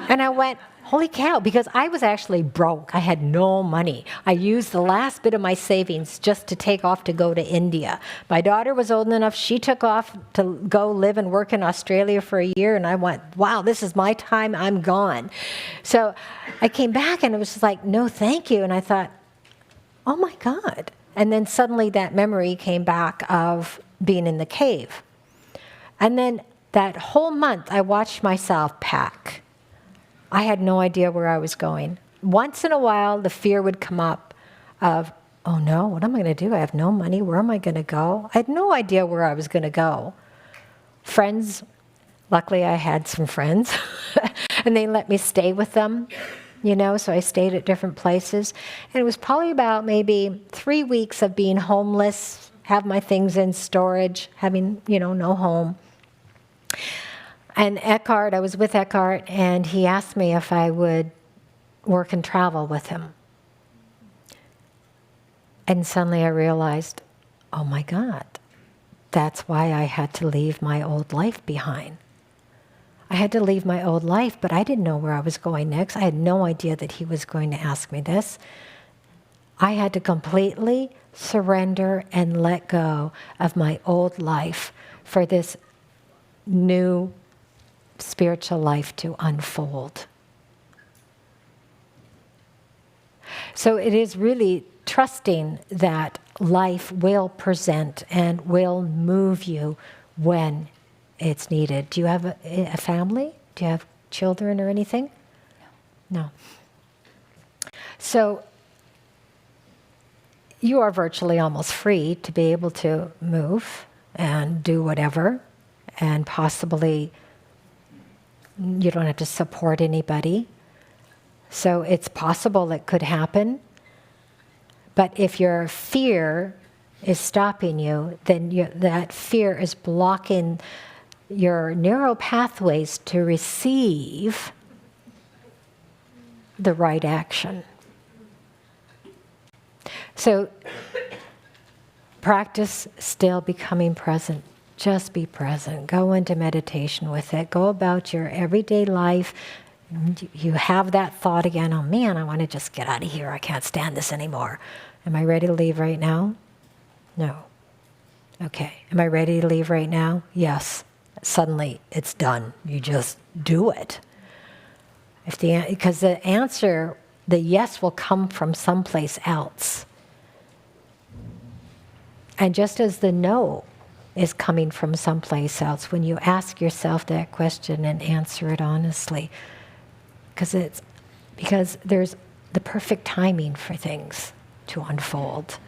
And I went, holy cow, because I was actually broke. I had no money. I used the last bit of my savings just to take off to go to India. My daughter was old enough, she took off to go live and work in Australia for a year, and I went, wow, this is my time, I'm gone. So I came back, and it was just like, no, thank you. And I thought, oh my God. And then suddenly that memory came back of being in the cave. And then that whole month, I watched myself pack. I had no idea where I was going. Once in a while, the fear would come up of, oh no, what am I going to do? I have no money. Where am I going to go? I had no idea where I was going to go. Friends, luckily I had some friends, and they let me stay with them, so I stayed at different places. And it was probably about maybe 3 weeks of being homeless, have my things in storage, having, no home. And Eckhart, I was with Eckhart, and he asked me if I would work and travel with him. And suddenly I realized, oh my God, that's why I had to leave my old life behind. I had to leave my old life, but I didn't know where I was going next. I had no idea that he was going to ask me this. I had to completely surrender and let go of my old life for this new spiritual life to unfold. So it is really trusting that life will present and will move you when it's needed. Do you have a family? Do you have children or anything? No. So you are virtually almost free to be able to move and do whatever, and possibly you don't have to support anybody. So it's possible it could happen. But if your fear is stopping you, then that fear is blocking your neural pathways to receive the right action. So practice still becoming present. Just be present. Go into meditation with it. Go about your everyday life. You have that thought again, oh man, I want to just get out of here. I can't stand this anymore. Am I ready to leave right now? No. Okay. Am I ready to leave right now? Yes. Suddenly it's done. You just do it. Because the answer, the yes will come from someplace else. And just as the no is coming from someplace else, when you ask yourself that question and answer it honestly, because there's the perfect timing for things to unfold.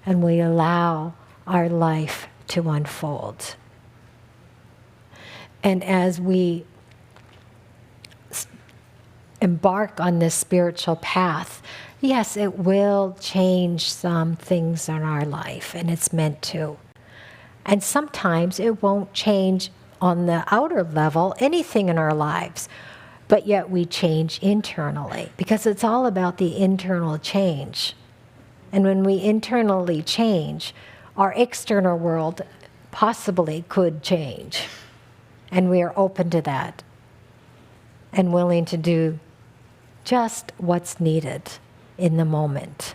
And we allow our life to unfold. And as we embark on this spiritual path, yes, it will change some things in our life, and it's meant to. And sometimes it won't change on the outer level anything in our lives, but yet we change internally, because it's all about the internal change. And when we internally change, our external world possibly could change. And we are open to that and willing to do just what's needed in the moment.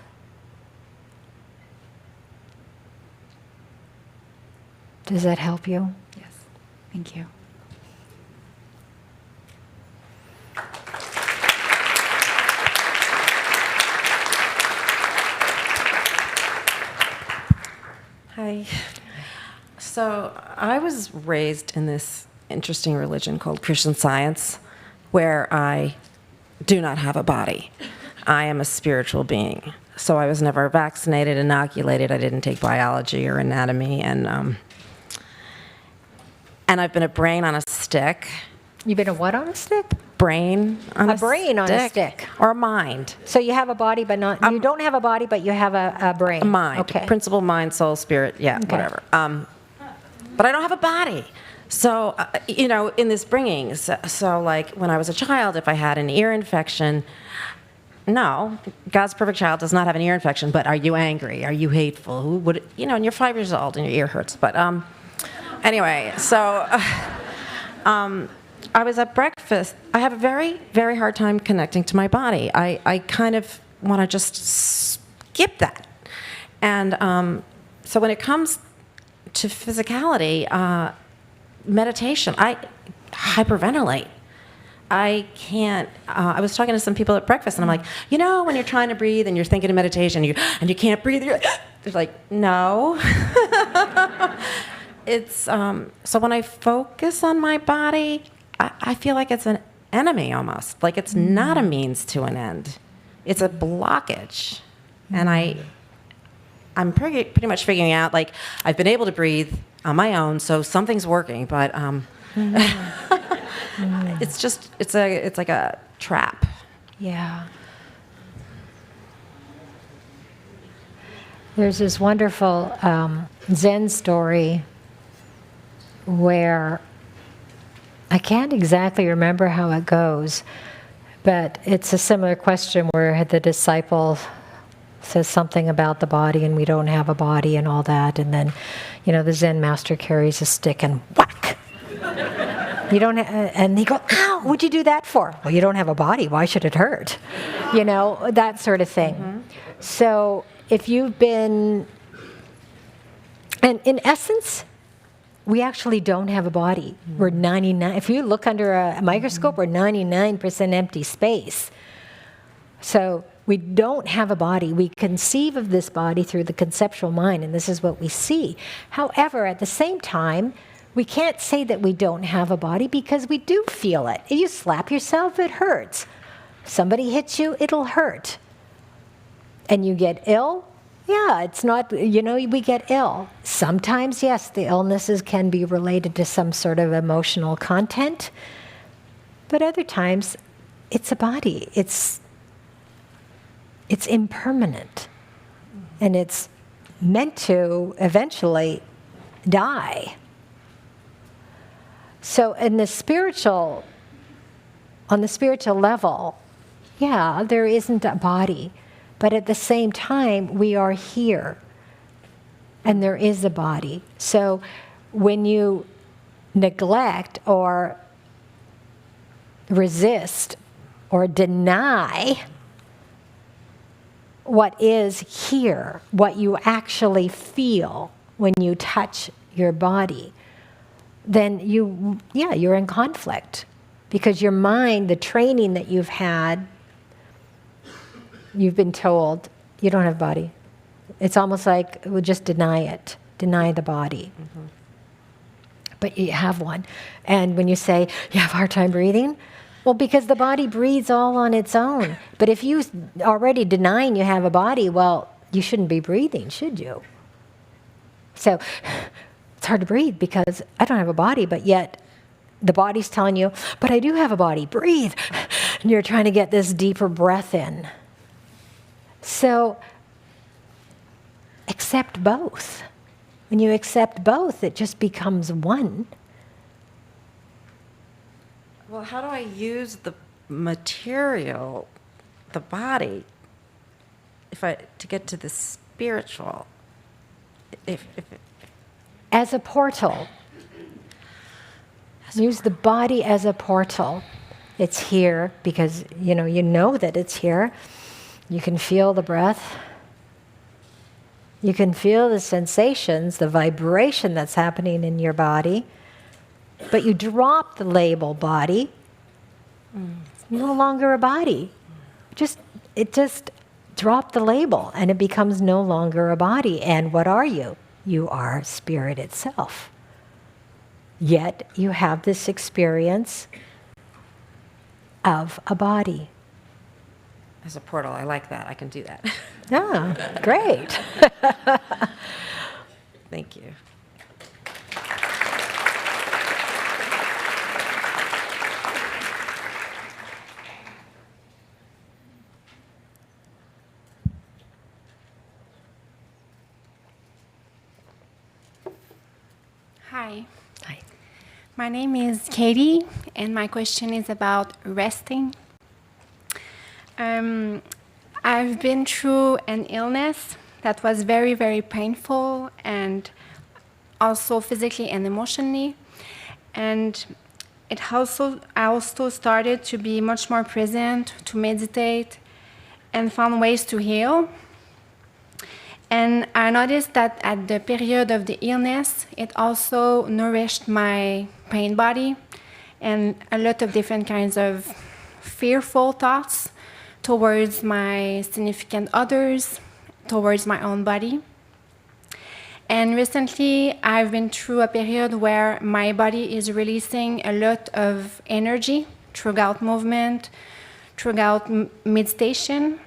Does that help you? Yes. Thank you. Hi. So I was raised in this interesting religion called Christian Science, where I do not have a body. I am a spiritual being. So I was never vaccinated, inoculated. I didn't take biology or anatomy, and I've been a brain on a stick. You've been a what on a stick? Brain on a brain on a stick. Or a mind. So you have a body, but not, you don't have a body, but you have a brain. A mind. Okay. Principle, mind, soul, spirit, yeah, Okay. whatever. But I don't have a body. So, in this bringing, so like when I was a child, if I had an ear infection, no, God's perfect child does not have an ear infection, but are you angry? Are you hateful? Who would, and you're 5 years old and your ear hurts. But anyway, so I was at breakfast. I have a very, very hard time connecting to my body. I kind of want to just skip that. And so when it comes to physicality, meditation, I hyperventilate. I can't, I was talking to some people at breakfast, and I'm like, when you're trying to breathe and you're thinking of meditation and you can't breathe, they're like, no. It's, so when I focus on my body, I feel like it's an enemy almost, like it's not a means to an end. It's a blockage. And I'm pretty much figuring out, like, I've been able to breathe on my own, so something's working, but it's like a trap. Yeah. There's this wonderful Zen story where I can't exactly remember how it goes, but it's a similar question where the disciple says something about the body and we don't have a body and all that, and then, the Zen master carries a stick and whack. You don't, and he goes, ow, what'd you do that for? Well, you don't have a body. Why should it hurt? That sort of thing. Mm-hmm. So if you've been, and in essence, we actually don't have a body. Mm-hmm. We're 99. If you look under a microscope, we're 99% empty space. So we don't have a body. We conceive of this body through the conceptual mind, and this is what we see. However, at the same time, we can't say that we don't have a body because we do feel it. If you slap yourself, it hurts. Somebody hits you, it'll hurt. And you get ill? Yeah, it's not, we get ill. Sometimes, yes, the illnesses can be related to some sort of emotional content. But other times, it's a body. It's impermanent. And it's meant to eventually die. So on the spiritual level, yeah, there isn't a body. But at the same time, we are here. and there is a body. So when you neglect or resist or deny what is here, what you actually feel when you touch your body, then you're in conflict. Because your mind, the training that you've had, you've been told, you don't have a body. It's almost like, we'll just deny it, deny the body. Mm-hmm. But you have one. And when you say, you have a hard time breathing, well, because the body breathes all on its own. But if you already denying you have a body, well, you shouldn't be breathing, should you? So it's hard to breathe because I don't have a body, but yet the body's telling you, but I do have a body, breathe. And you're trying to get this deeper breath in. So accept both. When you accept both, it just becomes one. Well, how do I use the material, the body, to get to the spiritual? As a portal. Use the body as a portal. It's here because you know that it's here. You can feel the breath. You can feel the sensations, the vibration that's happening in your body. But you drop the label body. It's no longer a body. It just drop the label and it becomes no longer a body. And what are you? You are spirit itself. Yet you have this experience of a body. As a portal, I like that. I can do that. Ah, great. Thank you. Hi. Hi. My name is Katie, and my question is about resting. I've been through an illness that was very, very painful, and also physically and emotionally. And I also started to be much more present, to meditate, and found ways to heal. And I noticed that at the period of the illness, it also nourished my pain body and a lot of different kinds of fearful thoughts towards my significant others, towards my own body. And recently, I've been through a period where my body is releasing a lot of energy throughout movement, throughout meditation.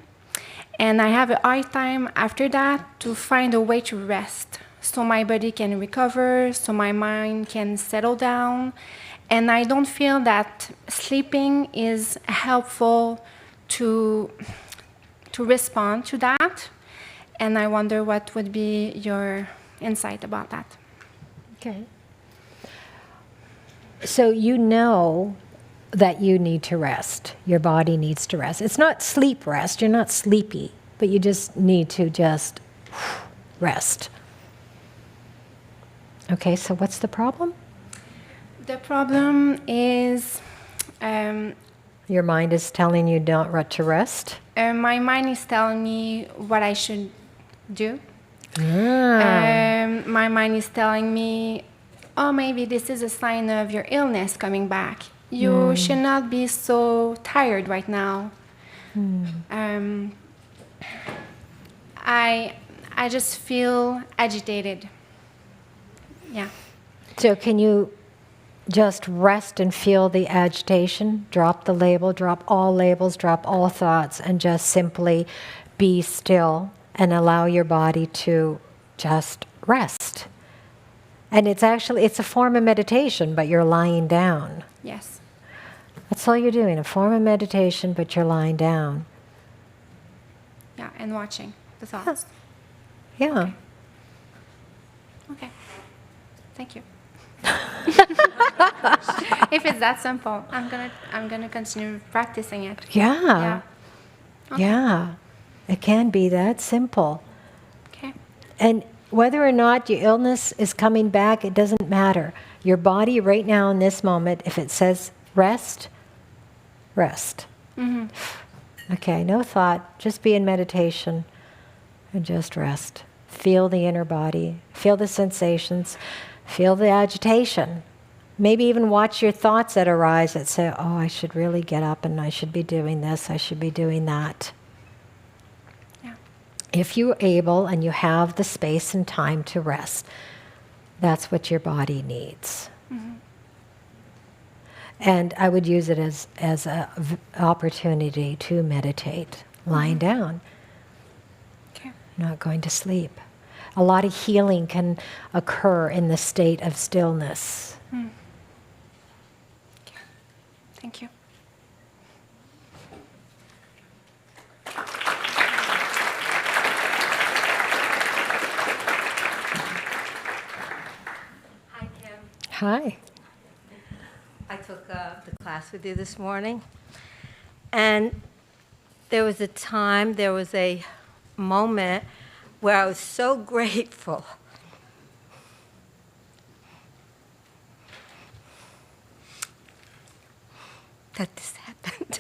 And I have a hard time after that to find a way to rest so my body can recover, so my mind can settle down. And I don't feel that sleeping is helpful to respond to that. And I wonder what would be your insight about that. Okay. So you know that you need to rest. Your body needs to rest. It's not sleep rest. You're not sleepy, but you just need to just rest. Okay, so what's the problem? The problem is Your mind is telling you not to rest? my mind is telling me what I should do. My mind is telling me, oh, maybe this is a sign of your illness coming back. You should not be so tired right now. I just feel agitated. Yeah. So can you just rest and feel the agitation? Drop the label, drop all labels, drop all thoughts, and just simply be still and allow your body to just rest. And it's a form of meditation, but you're lying down. Yes. That's all you're doing, a form of meditation, but you're lying down. Yeah, and watching the thoughts. Yeah. Okay. Thank you. If it's that simple, I'm gonna continue practicing it. Yeah. Yeah. Okay. Yeah. It can be that simple. Okay. And whether or not your illness is coming back, it doesn't matter. Your body right now in this moment, if it says rest, rest. Okay, no thought, just be in meditation and just rest. Feel the inner body, feel the sensations, feel the agitation. Maybe even watch your thoughts that arise that say, oh, I should really get up and I should be doing this, I should be doing that. Yeah. If you're able and you have the space and time to rest, that's what your body needs. And I would use it as an opportunity to meditate, lying down, Okay. not going to sleep. A lot of healing can occur in the state of stillness. Thank you. Hi, Kim. Hi. I took the class with you this morning, and there was a moment where I was so grateful. That this happened,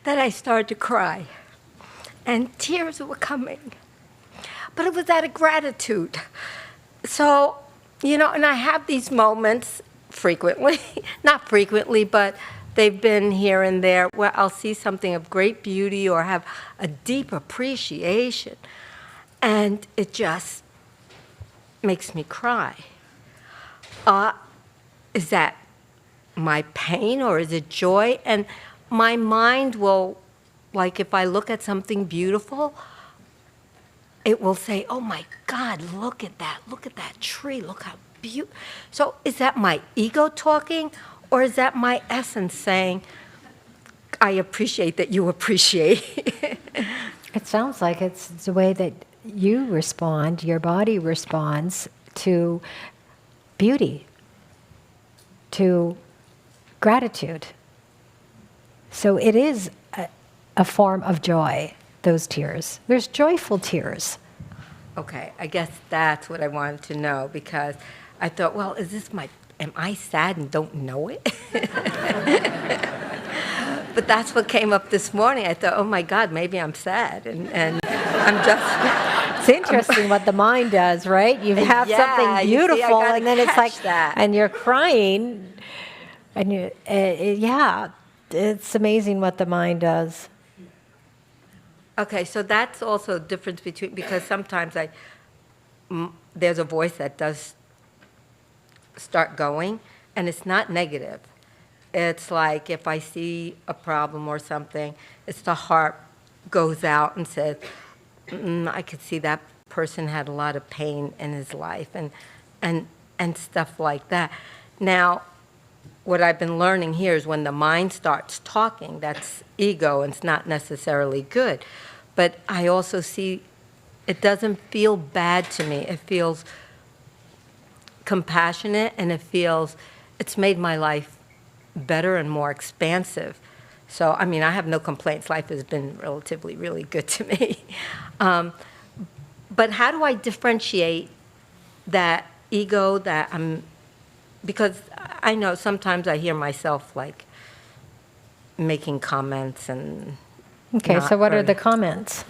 that I started to cry, and tears were coming. But it was out of gratitude. So, and I have these moments frequently, not frequently, but they've been here and there where I'll see something of great beauty or have a deep appreciation, and it just makes me cry. Is that my pain or is it joy? And my mind will, like if I look at something beautiful, it will say, oh my God, look at that tree, look how beautiful. So is that my ego talking, or is that my essence saying, I appreciate that you appreciate? It sounds like it's the way that you respond, your body responds to beauty, to gratitude. So it is a form of joy, those tears. There's joyful tears. Okay, I guess that's what I wanted to know, because I thought, well, am I sad and don't know it? But that's what came up this morning. I thought, oh my God, maybe I'm sad, and I'm just... It's interesting what the mind does, right? You have something beautiful, and then it's like, and you're crying, and it's amazing what the mind does. Okay, so that's also a difference between, because sometimes there's a voice that does start going, and it's not negative. It's like if I see a problem or something, it's the heart goes out and says, I could see that person had a lot of pain in his life, and stuff like that. Now, what I've been learning here is when the mind starts talking, that's ego, and it's not necessarily good. But I also see it doesn't feel bad to me. It feels compassionate, and it's made my life better and more expansive. So, I mean, I have no complaints. Life has been relatively really good to me. But how do I differentiate that ego that because I know sometimes I hear myself like making comments and... Okay, so what are the comments?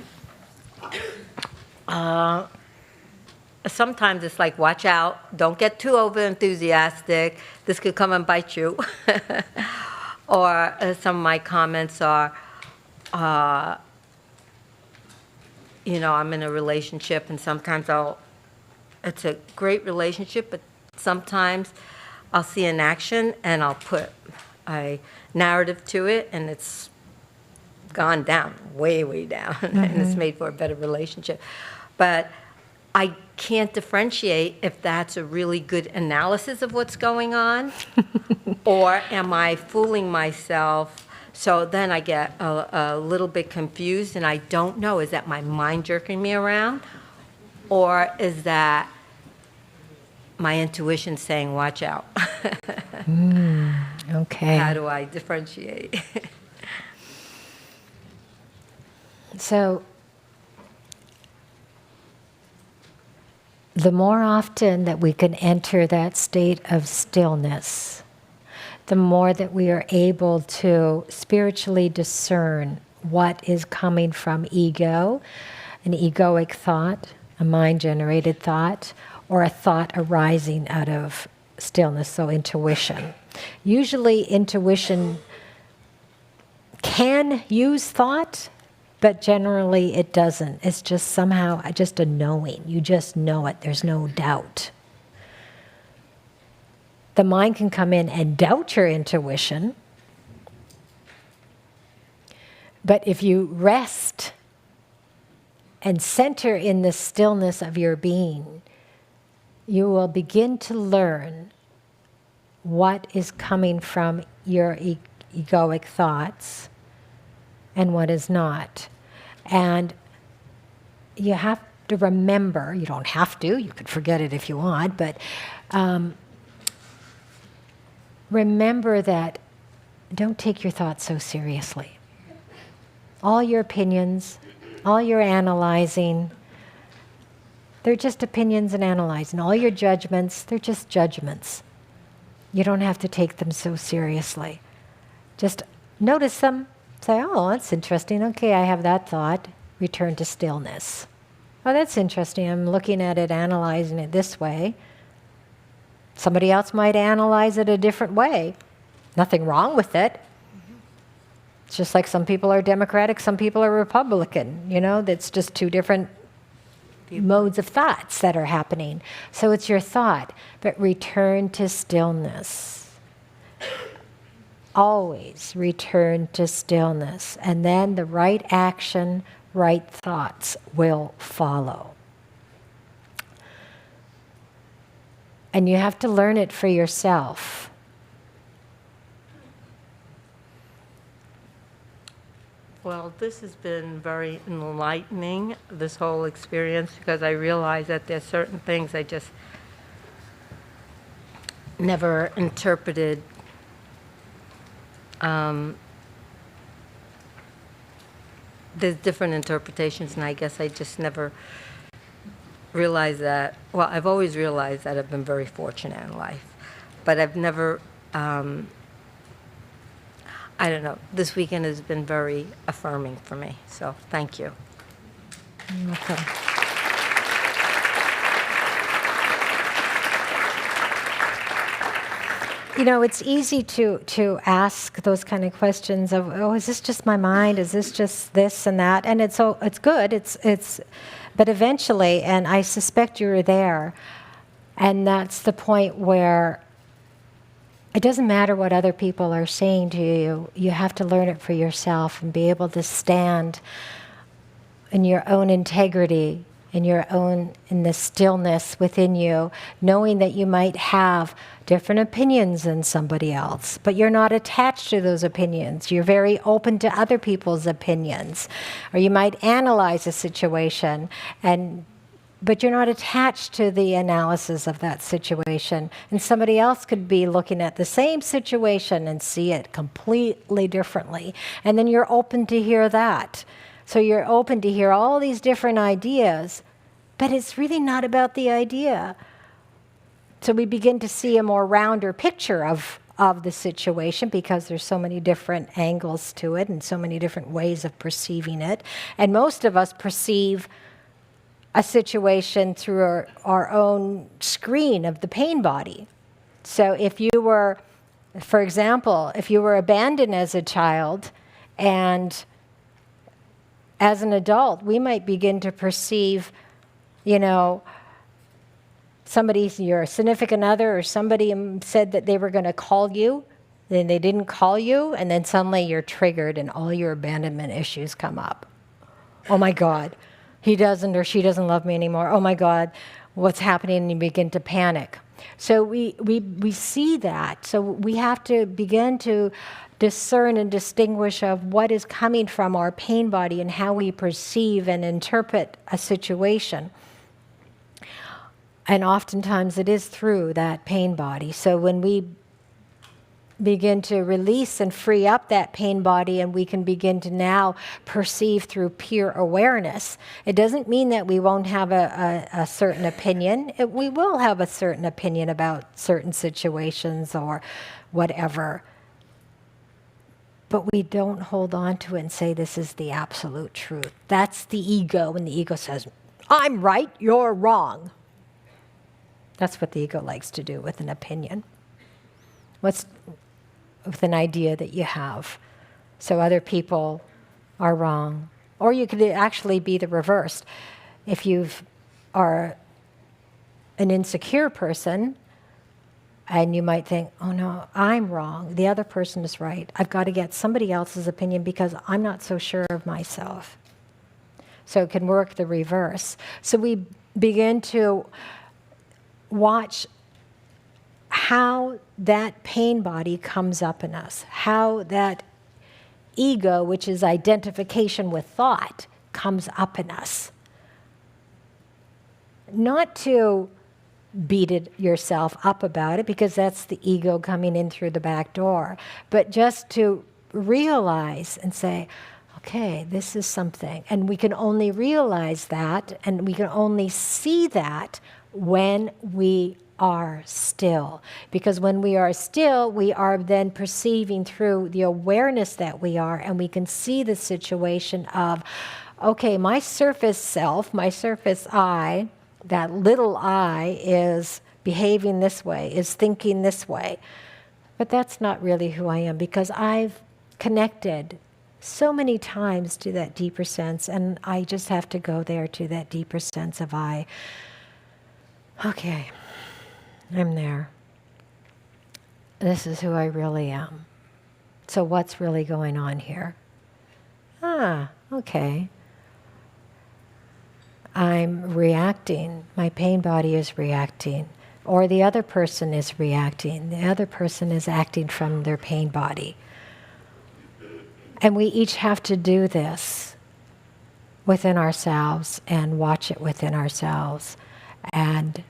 Sometimes it's like, watch out, don't get too over enthusiastic, this could come and bite you. Or some of my comments are, I'm in a relationship, and sometimes it's a great relationship, but sometimes I'll see an action and I'll put a narrative to it, and it's gone down, way, way down, and it's made for a better relationship. But I can't differentiate if that's a really good analysis of what's going on, or am I fooling myself? So then I get a little bit confused, and I don't know, is that my mind jerking me around, or is that my intuition saying, watch out? Okay. How do I differentiate? So the more often that we can enter that state of stillness, the more that we are able to spiritually discern what is coming from ego, an egoic thought, a mind-generated thought, or a thought arising out of stillness, so intuition. Usually intuition can use thought, but generally it doesn't. It's just somehow just a knowing. You just know it. There's no doubt. The mind can come in and doubt your intuition, but if you rest and center in the stillness of your being, you will begin to learn what is coming from your egoic thoughts and what is not. And you have to remember, you don't have to, you could forget it if you want, but remember that don't take your thoughts so seriously. All your opinions, all your analyzing, they're just opinions and analyzing. All your judgments, they're just judgments. You don't have to take them so seriously. Just notice them, say, oh, that's interesting. Okay, I have that thought. Return to stillness. Oh, that's interesting. I'm looking at it, analyzing it this way. Somebody else might analyze it a different way. Nothing wrong with it. It's just like some people are Democratic, some people are Republican. You know, that's just two different modes of thoughts that are happening. So it's your thought, but return to stillness. Always return to stillness. And then the right action, right thoughts will follow. And you have to learn it for yourself. Well, this has been very enlightening, this whole experience, because I realize that there's certain things I just never interpreted. There's different interpretations, and I guess I just never realized that. Well, I've always realized that I've been very fortunate in life, but I've never, I don't know, this weekend has been very affirming for me, so thank you. You're welcome. You know, it's easy to ask those kind of questions of, oh, is this just my mind? Is this just this and that? And it's good. But eventually, and I suspect you're there, and that's the point where it doesn't matter what other people are saying to you. You have to learn it for yourself and be able to stand in your own integrity, in the stillness within you, knowing that you might have different opinions than somebody else, but you're not attached to those opinions. You're very open to other people's opinions. Or you might analyze a situation, but you're not attached to the analysis of that situation. And somebody else could be looking at the same situation and see it completely differently. And then you're open to hear that. So you're open to hear all these different ideas, but it's really not about the idea. So we begin to see a more rounder picture of the situation because there's so many different angles to it and so many different ways of perceiving it. And most of us perceive a situation through our own screen of the pain body. So if you were, for example, if you were abandoned as a child and as an adult, we might begin to perceive, your significant other or somebody said that they were going to call you, then they didn't call you, and then suddenly you're triggered and all your abandonment issues come up. Oh my God, he doesn't or she doesn't love me anymore. Oh my God, what's happening? And you begin to panic. So we see that. So we have to begin to discern and distinguish of what is coming from our pain body and how we perceive and interpret a situation. And oftentimes it is through that pain body. So when we begin to release and free up that pain body, and we can begin to now perceive through pure awareness. It doesn't mean that we won't have a certain opinion. We will have a certain opinion about certain situations or whatever. But we don't hold on to it and say this is the absolute truth. That's the ego, and the ego says, I'm right, you're wrong. That's what the ego likes to do with an opinion. With an idea that you have. So other people are wrong. Or you could actually be the reverse. If you are an insecure person, and you might think, oh no, I'm wrong. The other person is right. I've got to get somebody else's opinion because I'm not so sure of myself. So it can work the reverse. So we begin to watch how that pain body comes up in us, how that ego, which is identification with thought, comes up in us. Not to beat yourself up about it, because that's the ego coming in through the back door, but just to realize and say, okay, this is something. And we can only realize that, and we can only see that when we are still. Because when we are still, we are then perceiving through the awareness that we are, and we can see the situation of, okay, my surface self, my surface I, that little I is behaving this way, is thinking this way. But that's not really who I am, because I've connected so many times to that deeper sense, and I just have to go there to that deeper sense of I. Okay, I'm there. This is who I really am. So what's really going on here? Okay. I'm reacting. My pain body is reacting. Or the other person is reacting. The other person is acting from their pain body. And we each have to do this within ourselves and watch it within ourselves and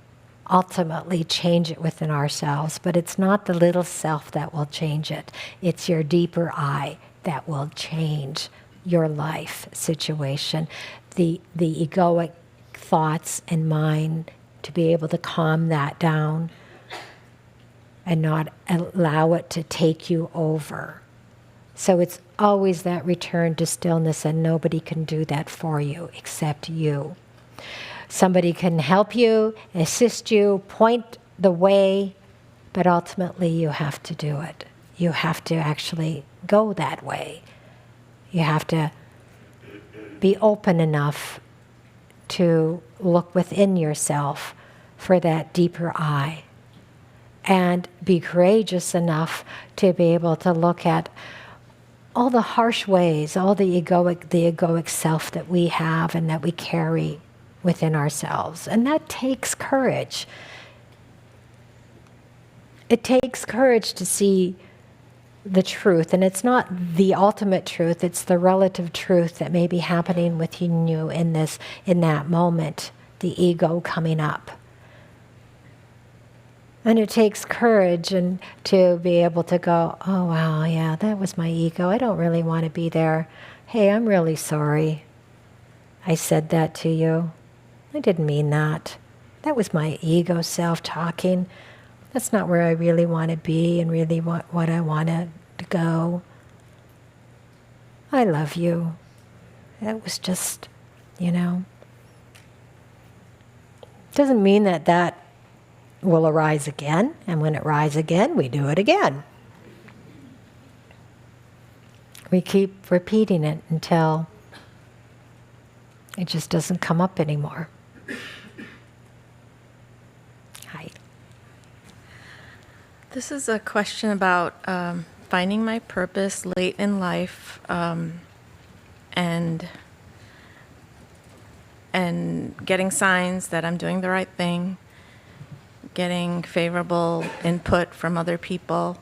ultimately change it within ourselves. But it's not the little self that will change it. It's your deeper I that will change your life situation. The egoic thoughts and mind, to be able to calm that down and not allow it to take you over. So it's always that return to stillness, and nobody can do that for you except you. Somebody can help you, assist you, point the way, but ultimately you have to do it. You have to actually go that way. You have to be open enough to look within yourself for that deeper I, and be courageous enough to be able to look at all the harsh ways, all the egoic self that we have and that we carry within ourselves. And that takes courage. It takes courage to see the truth, and it's not the ultimate truth, it's the relative truth that may be happening within you in that moment, the ego coming up. And it takes courage and to be able to go, oh wow, yeah, that was my ego. I don't really want to be there. Hey, I'm really sorry. I said that to you. I didn't mean that. That was my ego self talking. That's not where I really want to be and really what I want to go. I love you. That was just, Doesn't mean that will arise again, and when it rises again, we do it again. We keep repeating it until it just doesn't come up anymore. Hi. This is a question about finding my purpose late in life, and getting signs that I'm doing the right thing, getting favorable input from other people,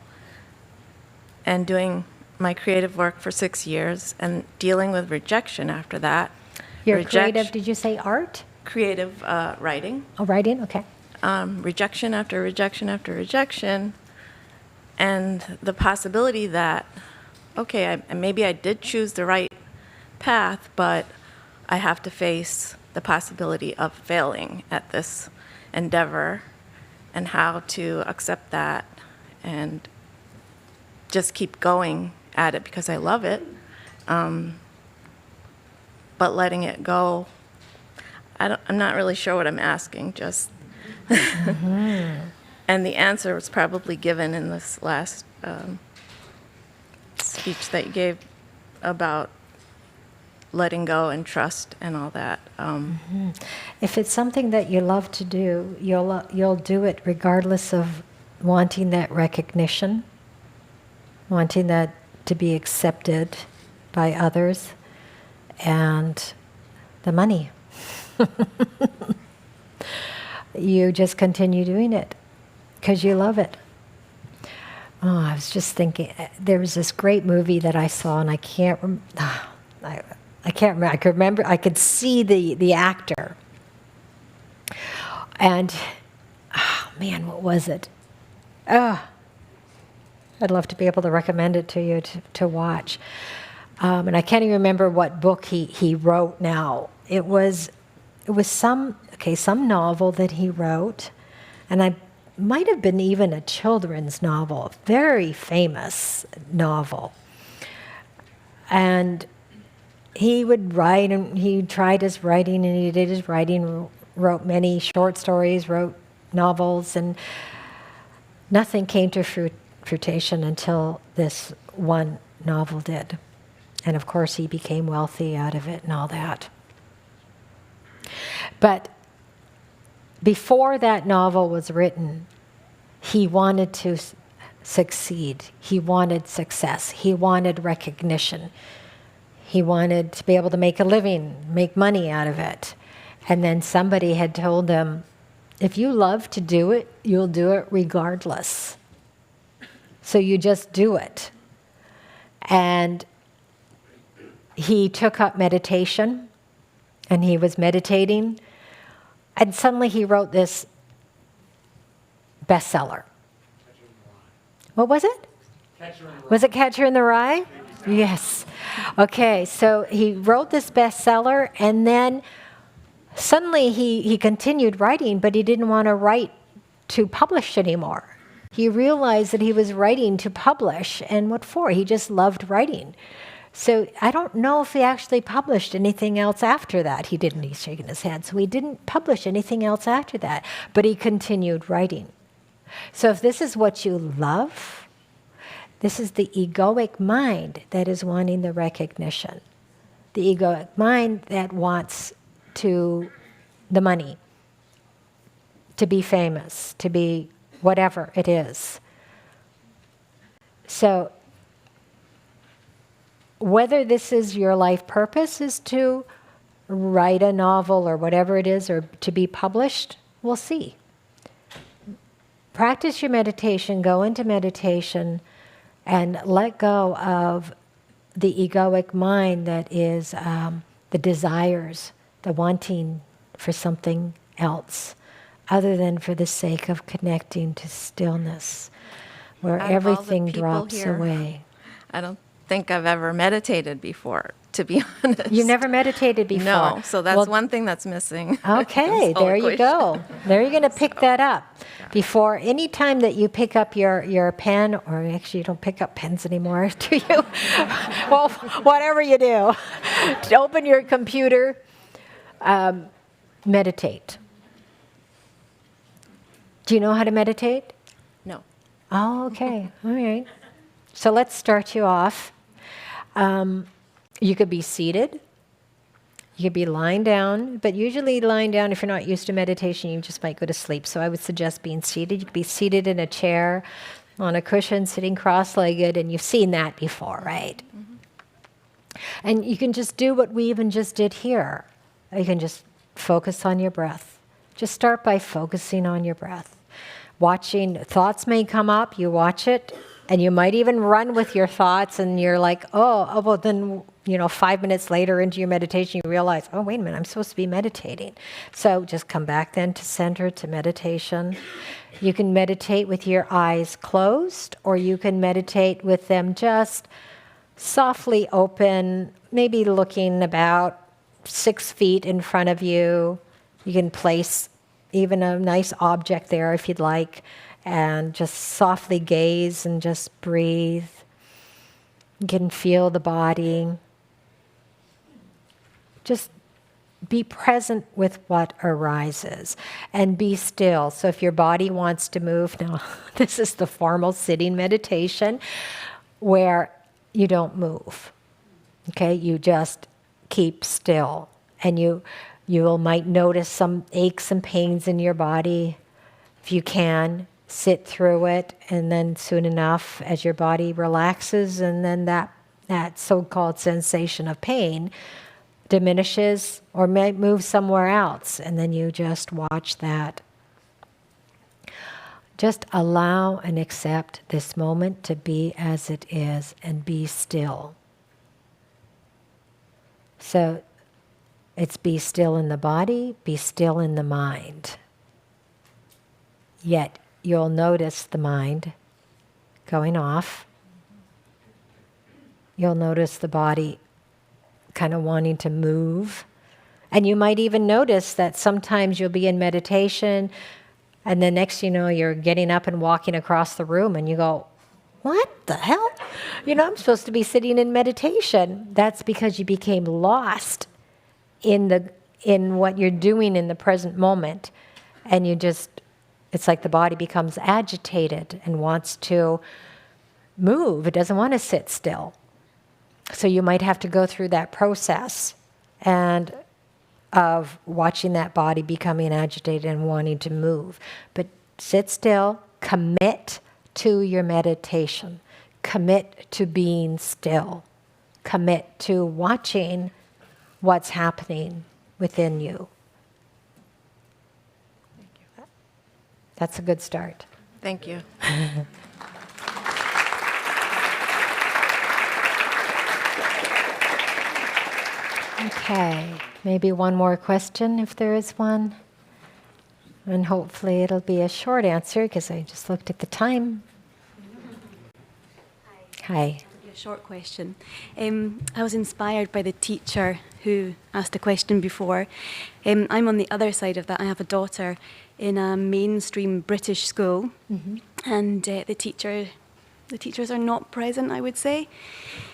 and doing my creative work for 6 years, and dealing with rejection after that. Your creative, did you say art? Creative writing. Oh, writing, okay. Rejection after rejection after rejection, And the possibility that, okay, maybe I did choose the right path, but I have to face the possibility of failing at this endeavor, and how to accept that and just keep going at it because I love it. But letting it go, I'm not really sure what I'm asking, just. And the answer was probably given in this last speech that you gave about letting go and trust and all that. If it's something that you love to do, you'll do it regardless of wanting that recognition, wanting that to be accepted by others, and the money. You just continue doing it because you love it. Oh, I was just thinking, there was this great movie that I saw, and I can't remember. I could see the actor. And, oh man, what was it? Oh, I'd love to be able to recommend it to you to watch. And I can't even remember what book he wrote now. It was some novel that he wrote, and I might have been even a children's novel, a very famous novel. And he would write, and he tried his writing, and he did his writing, wrote many short stories, wrote novels, and nothing came to fruition until this one novel did. And of course, he became wealthy out of it and all that. But before that novel was written, he wanted to succeed. He wanted success. He wanted recognition. He wanted to be able to make a living, make money out of it. And then somebody had told him, if you love to do it, you'll do it regardless. So you just do it. And he took up meditation, and he was meditating, and suddenly he wrote this bestseller. What was it? Was it Catcher in the Rye? Yes. Okay, so he wrote this bestseller, and then suddenly he continued writing, but he didn't want to write to publish anymore. He realized that he was writing to publish, and what for? He just loved writing. So I don't know if he actually published anything else after that. He didn't, he's shaking his head. So he didn't publish anything else after that, but he continued writing. So if this is what you love, this is the egoic mind that is wanting the recognition. The egoic mind that wants the money, to be famous, to be whatever it is. So whether this is your life purpose is to write a novel or whatever it is, or to be published, we'll see. Practice your meditation, go into meditation, and let go of the egoic mind that is the desires, the wanting for something else, other than for the sake of connecting to stillness, where Out of all the everything people drops here, away. I don't think I've ever meditated before, to be honest. You've never meditated before? No, so that's Well, one thing that's missing. Okay, This whole there you equation. go. There you're going to pick that up. Before any time that you pick up your pen, or actually you don't pick up pens anymore, do you? Well, whatever you do, open your computer, meditate. Do you know how to meditate? No. Oh, okay. All right. So let's start you off. You could be seated. You could be lying down, but usually lying down, if you're not used to meditation, you just might go to sleep. So I would suggest being seated. You could be seated in a chair, on a cushion, sitting cross-legged, and you've seen that before, right? Mm-hmm. And you can just do what we even just did here. You can just focus on your breath. Just start by focusing on your breath. Watching, thoughts may come up, you watch it, And you might even run with your thoughts, and you're like, oh, well, then, 5 minutes later into your meditation, you realize, oh, wait a minute, I'm supposed to be meditating. So just come back then to center, to meditation. You can meditate with your eyes closed, or you can meditate with them just softly open, maybe looking about 6 feet in front of you. You can place even a nice object there if you'd like, and just softly gaze and just breathe. You can feel the body. Just be present with what arises and be still. So if your body wants to move, now this is the formal sitting meditation where you don't move. Okay, you just keep still, and you might notice some aches and pains in your body. If you can, sit through it, and then soon enough, as your body relaxes, and then that so-called sensation of pain diminishes or may move somewhere else, and then you just watch that. Just allow and accept this moment to be as it is, and be still. So it's be still in the body, be still in the mind. Yet you'll notice the mind going off. You'll notice the body kind of wanting to move. And you might even notice that sometimes you'll be in meditation, and the next you know, you're getting up and walking across the room, and you go, what the hell? I'm supposed to be sitting in meditation. That's because you became lost in what you're doing in the present moment. And it's like the body becomes agitated and wants to move. It doesn't want to sit still. So you might have to go through that process and of watching that body becoming agitated and wanting to move. But sit still, commit to your meditation, commit to being still, commit to watching what's happening within you. That's a good start. Thank you. Okay, maybe one more question if there is one. And hopefully it'll be a short answer because I just looked at the time. Hi. A short question. I was inspired by the teacher who asked a question before. I'm on the other side of that. I have a daughter in a mainstream British school, and the teachers are not present, I would say.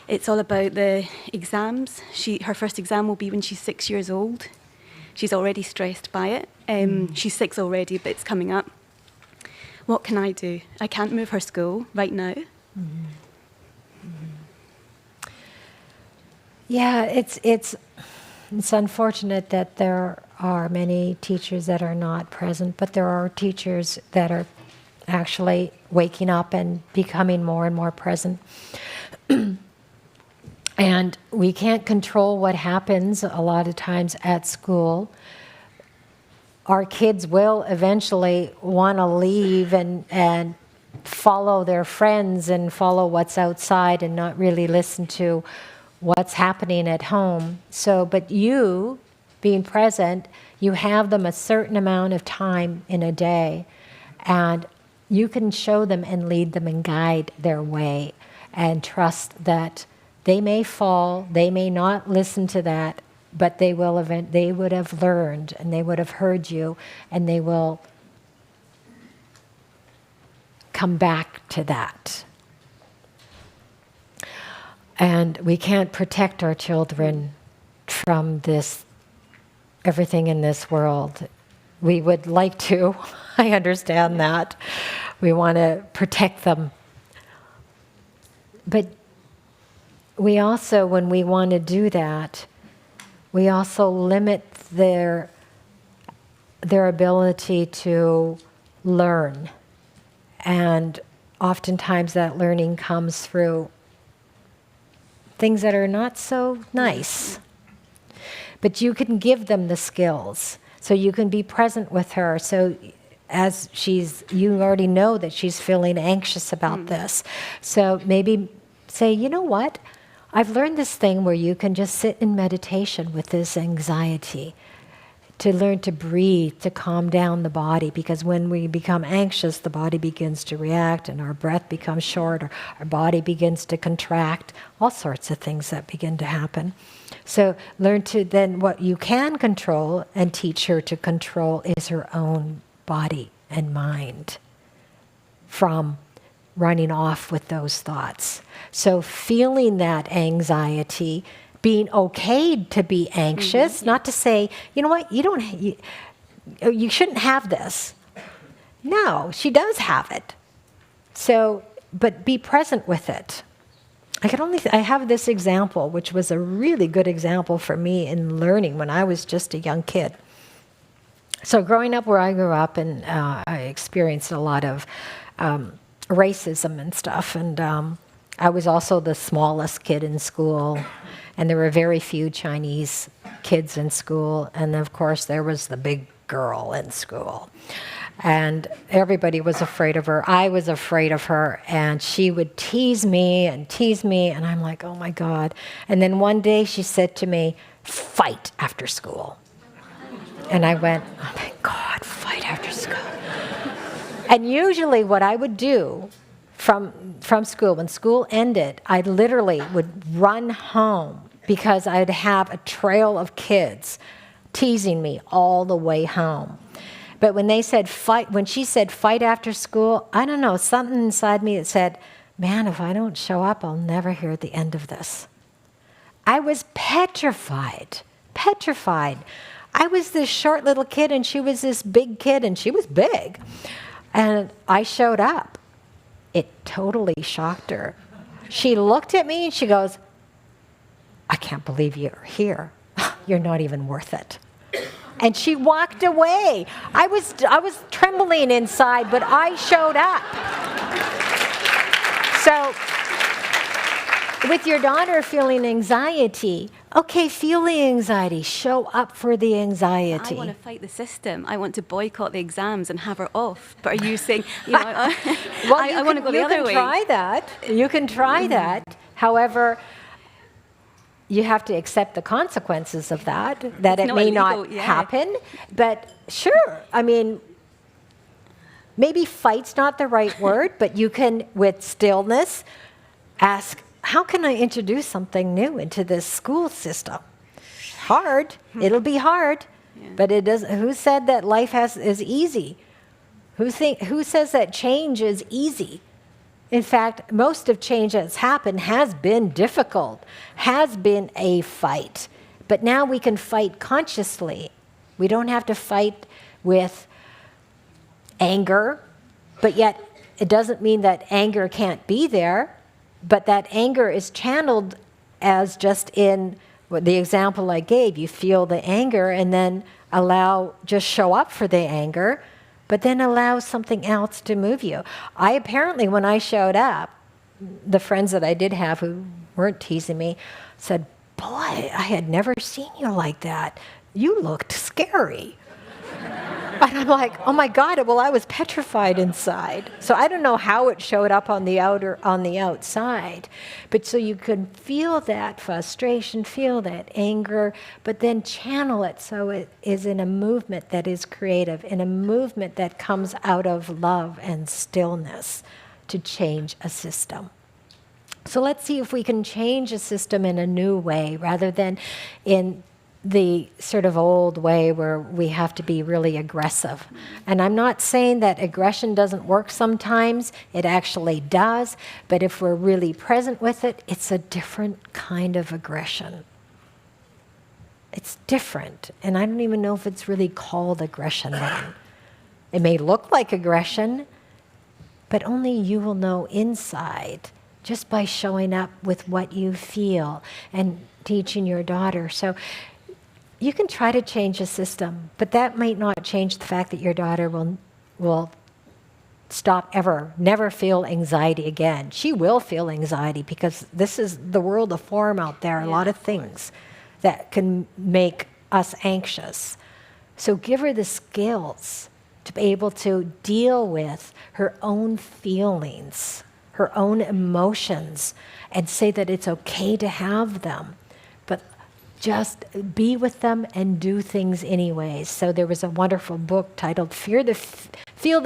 It's all about the exams. Her first exam will be when she's 6 years old. She's already stressed by it. She's 6 already, but it's coming up. What can I do? I can't move her school right now. Yeah, it's unfortunate that there are many teachers that are not present, but there are teachers that are actually waking up and becoming more and more present. And we can't control what happens a lot of times at school. Our kids will eventually want to leave and follow their friends and follow what's outside and not really listen to what's happening at home. So, but you, being present, you have them a certain amount of time in a day, and you can show them and lead them and guide their way, and trust that they may fall, they may not listen to that, but they would have learned, and they would have heard you, and they will come back to that. And we can't protect our children from everything in this world. We would like to, I understand that. We want to protect them. But we also, when we want to do that, we also limit their ability to learn. And oftentimes that learning comes through things that are not so nice. But you can give them the skills. So you can be present with her. So as you already know that she's feeling anxious about this. So maybe say, you know what? I've learned this thing where you can just sit in meditation with this anxiety, to learn to breathe, to calm down the body, because when we become anxious, the body begins to react and our breath becomes short, or our body begins to contract, all sorts of things that begin to happen. So learn to then what you can control and teach her to control is her own body and mind from running off with those thoughts. So feeling that anxiety, being okay to be anxious, not to say, you know what, you shouldn't have this. No, she does have it. So, but be present with it. I have this example, which was a really good example for me in learning when I was just a young kid. So growing up where I grew up, and I experienced a lot of racism and stuff, and I was also the smallest kid in school, and there were very few Chinese kids in school, and of course there was the big girl in school. And everybody was afraid of her. I was afraid of her, and she would tease me, and I'm like, oh my God. And then one day she said to me, fight after school. And I went, oh my God, fight after school. And usually what I would do from school, when school ended, I literally would run home because I'd have a trail of kids teasing me all the way home. But when she said fight after school, I don't know, something inside me that said, man, if I don't show up, I'll never hear the end of this. I was petrified. I was this short little kid, and she was this big kid, and she was big. And I showed up. It totally shocked her. She looked at me and she goes, I can't believe you're here. You're not even worth it. And she walked away. I was trembling inside, but I showed up. So with your daughter feeling anxiety, okay, feel the anxiety. Show up for the anxiety. I want to fight the system. I want to boycott the exams and have her off. But are you saying, I want to go the other way? You can try that. However, you have to accept the consequences of that it may illegal, not happen. But sure, I mean, maybe fight's not the right word, but you can, with stillness, ask, how can I introduce something new into this school system? Hard. It'll be hard. Yeah. But it does. Who said that life is easy? Who says that change is easy? In fact, most of change that's happened has been difficult, has been a fight. But now we can fight consciously. We don't have to fight with anger, but yet it doesn't mean that anger can't be there, but that anger is channeled as just in the example I gave. You feel the anger and then just show up for the anger, but then allow something else to move you. Apparently, when I showed up, the friends that I did have who weren't teasing me said, boy, I had never seen you like that. You looked scary. And I'm like, oh my God, well, I was petrified inside. So I don't know how it showed up on the outside. But so you can feel that frustration, feel that anger, but then channel it so it is in a movement that is creative, in a movement that comes out of love and stillness to change a system. So let's see if we can change a system in a new way rather than in the sort of old way where we have to be really aggressive. And I'm not saying that aggression doesn't work sometimes. It actually does. But if we're really present with it, it's a different kind of aggression. It's different. And I don't even know if it's really called aggression then. It may look like aggression, but only you will know inside just by showing up with what you feel and teaching your daughter. So you can try to change a system, but that might not change the fact that your daughter will stop never feel anxiety again. She will feel anxiety because this is the world of form out there, a lot of things that can make us anxious. So give her the skills to be able to deal with her own feelings, her own emotions, and say that it's okay to have them, but just be with them and do things anyways. So there was a wonderful book titled Feel the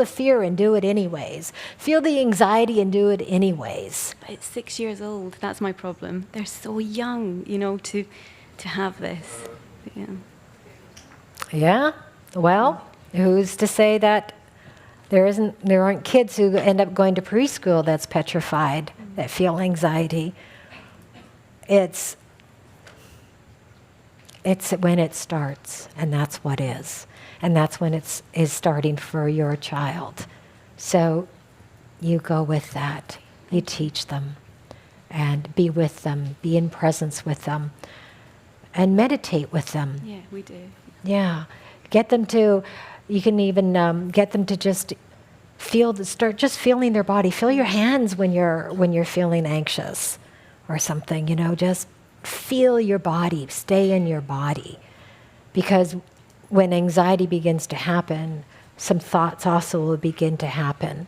Fear and Do It Anyways. Feel the anxiety and do it anyways. It's 6 years old. That's my problem. They're so young, you know, to have this. Yeah. Yeah? Well, who's to say that there aren't kids who end up going to preschool that's petrified, that feel anxiety. It's when it starts, and that's what is. And that's when it is starting for your child. So you go with that. You teach them and be with them, be in presence with them, and meditate with them. Yeah, we do. Yeah. Get them to, you can even get them to just start just feeling their body. Feel your hands when you're feeling anxious or something, just feel your body, stay in your body. Because when anxiety begins to happen, some thoughts also will begin to happen.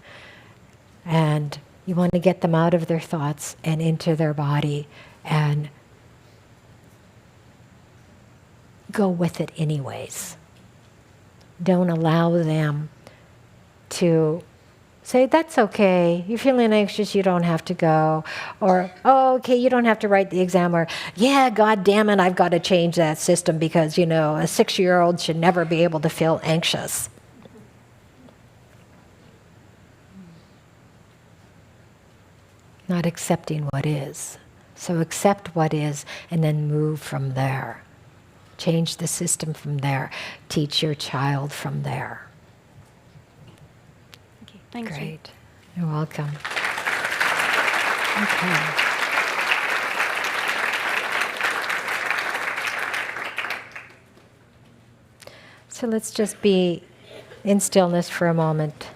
And you want to get them out of their thoughts and into their body and go with it anyways. Don't allow them to say, that's okay, you're feeling anxious, you don't have to go. Or, oh, okay, you don't have to write the exam. Or, yeah, God damn it, I've got to change that system because, a 6-year-old should never be able to feel anxious. Not accepting what is. So accept what is and then move from there. Change the system from there. Teach your child from there. Okay, thank you. Great. You're welcome. Okay. So let's just be in stillness for a moment.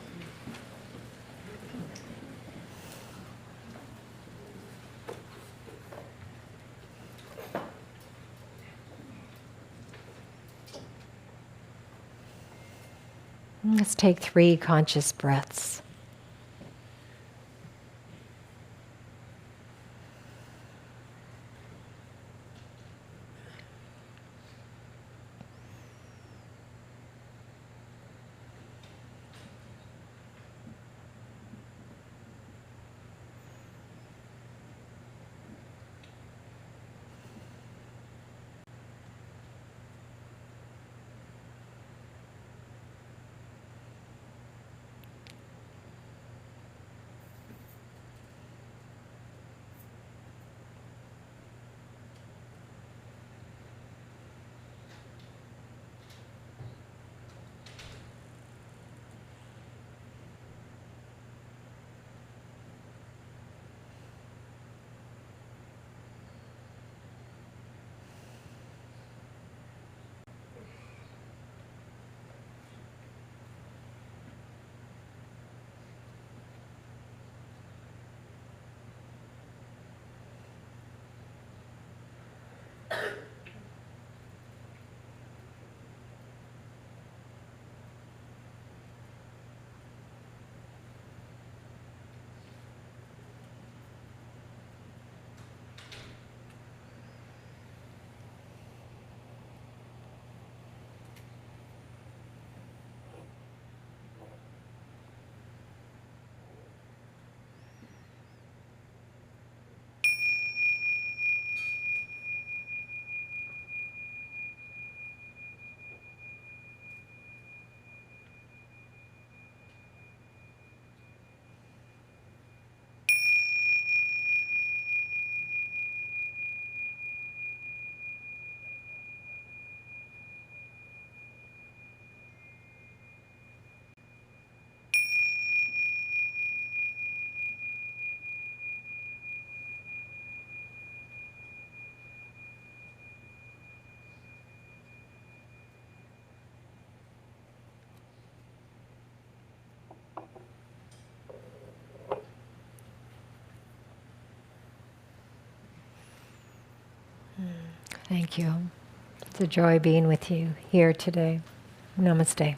Let's take 3 conscious breaths. Thank you. It's a joy being with you here today. Namaste.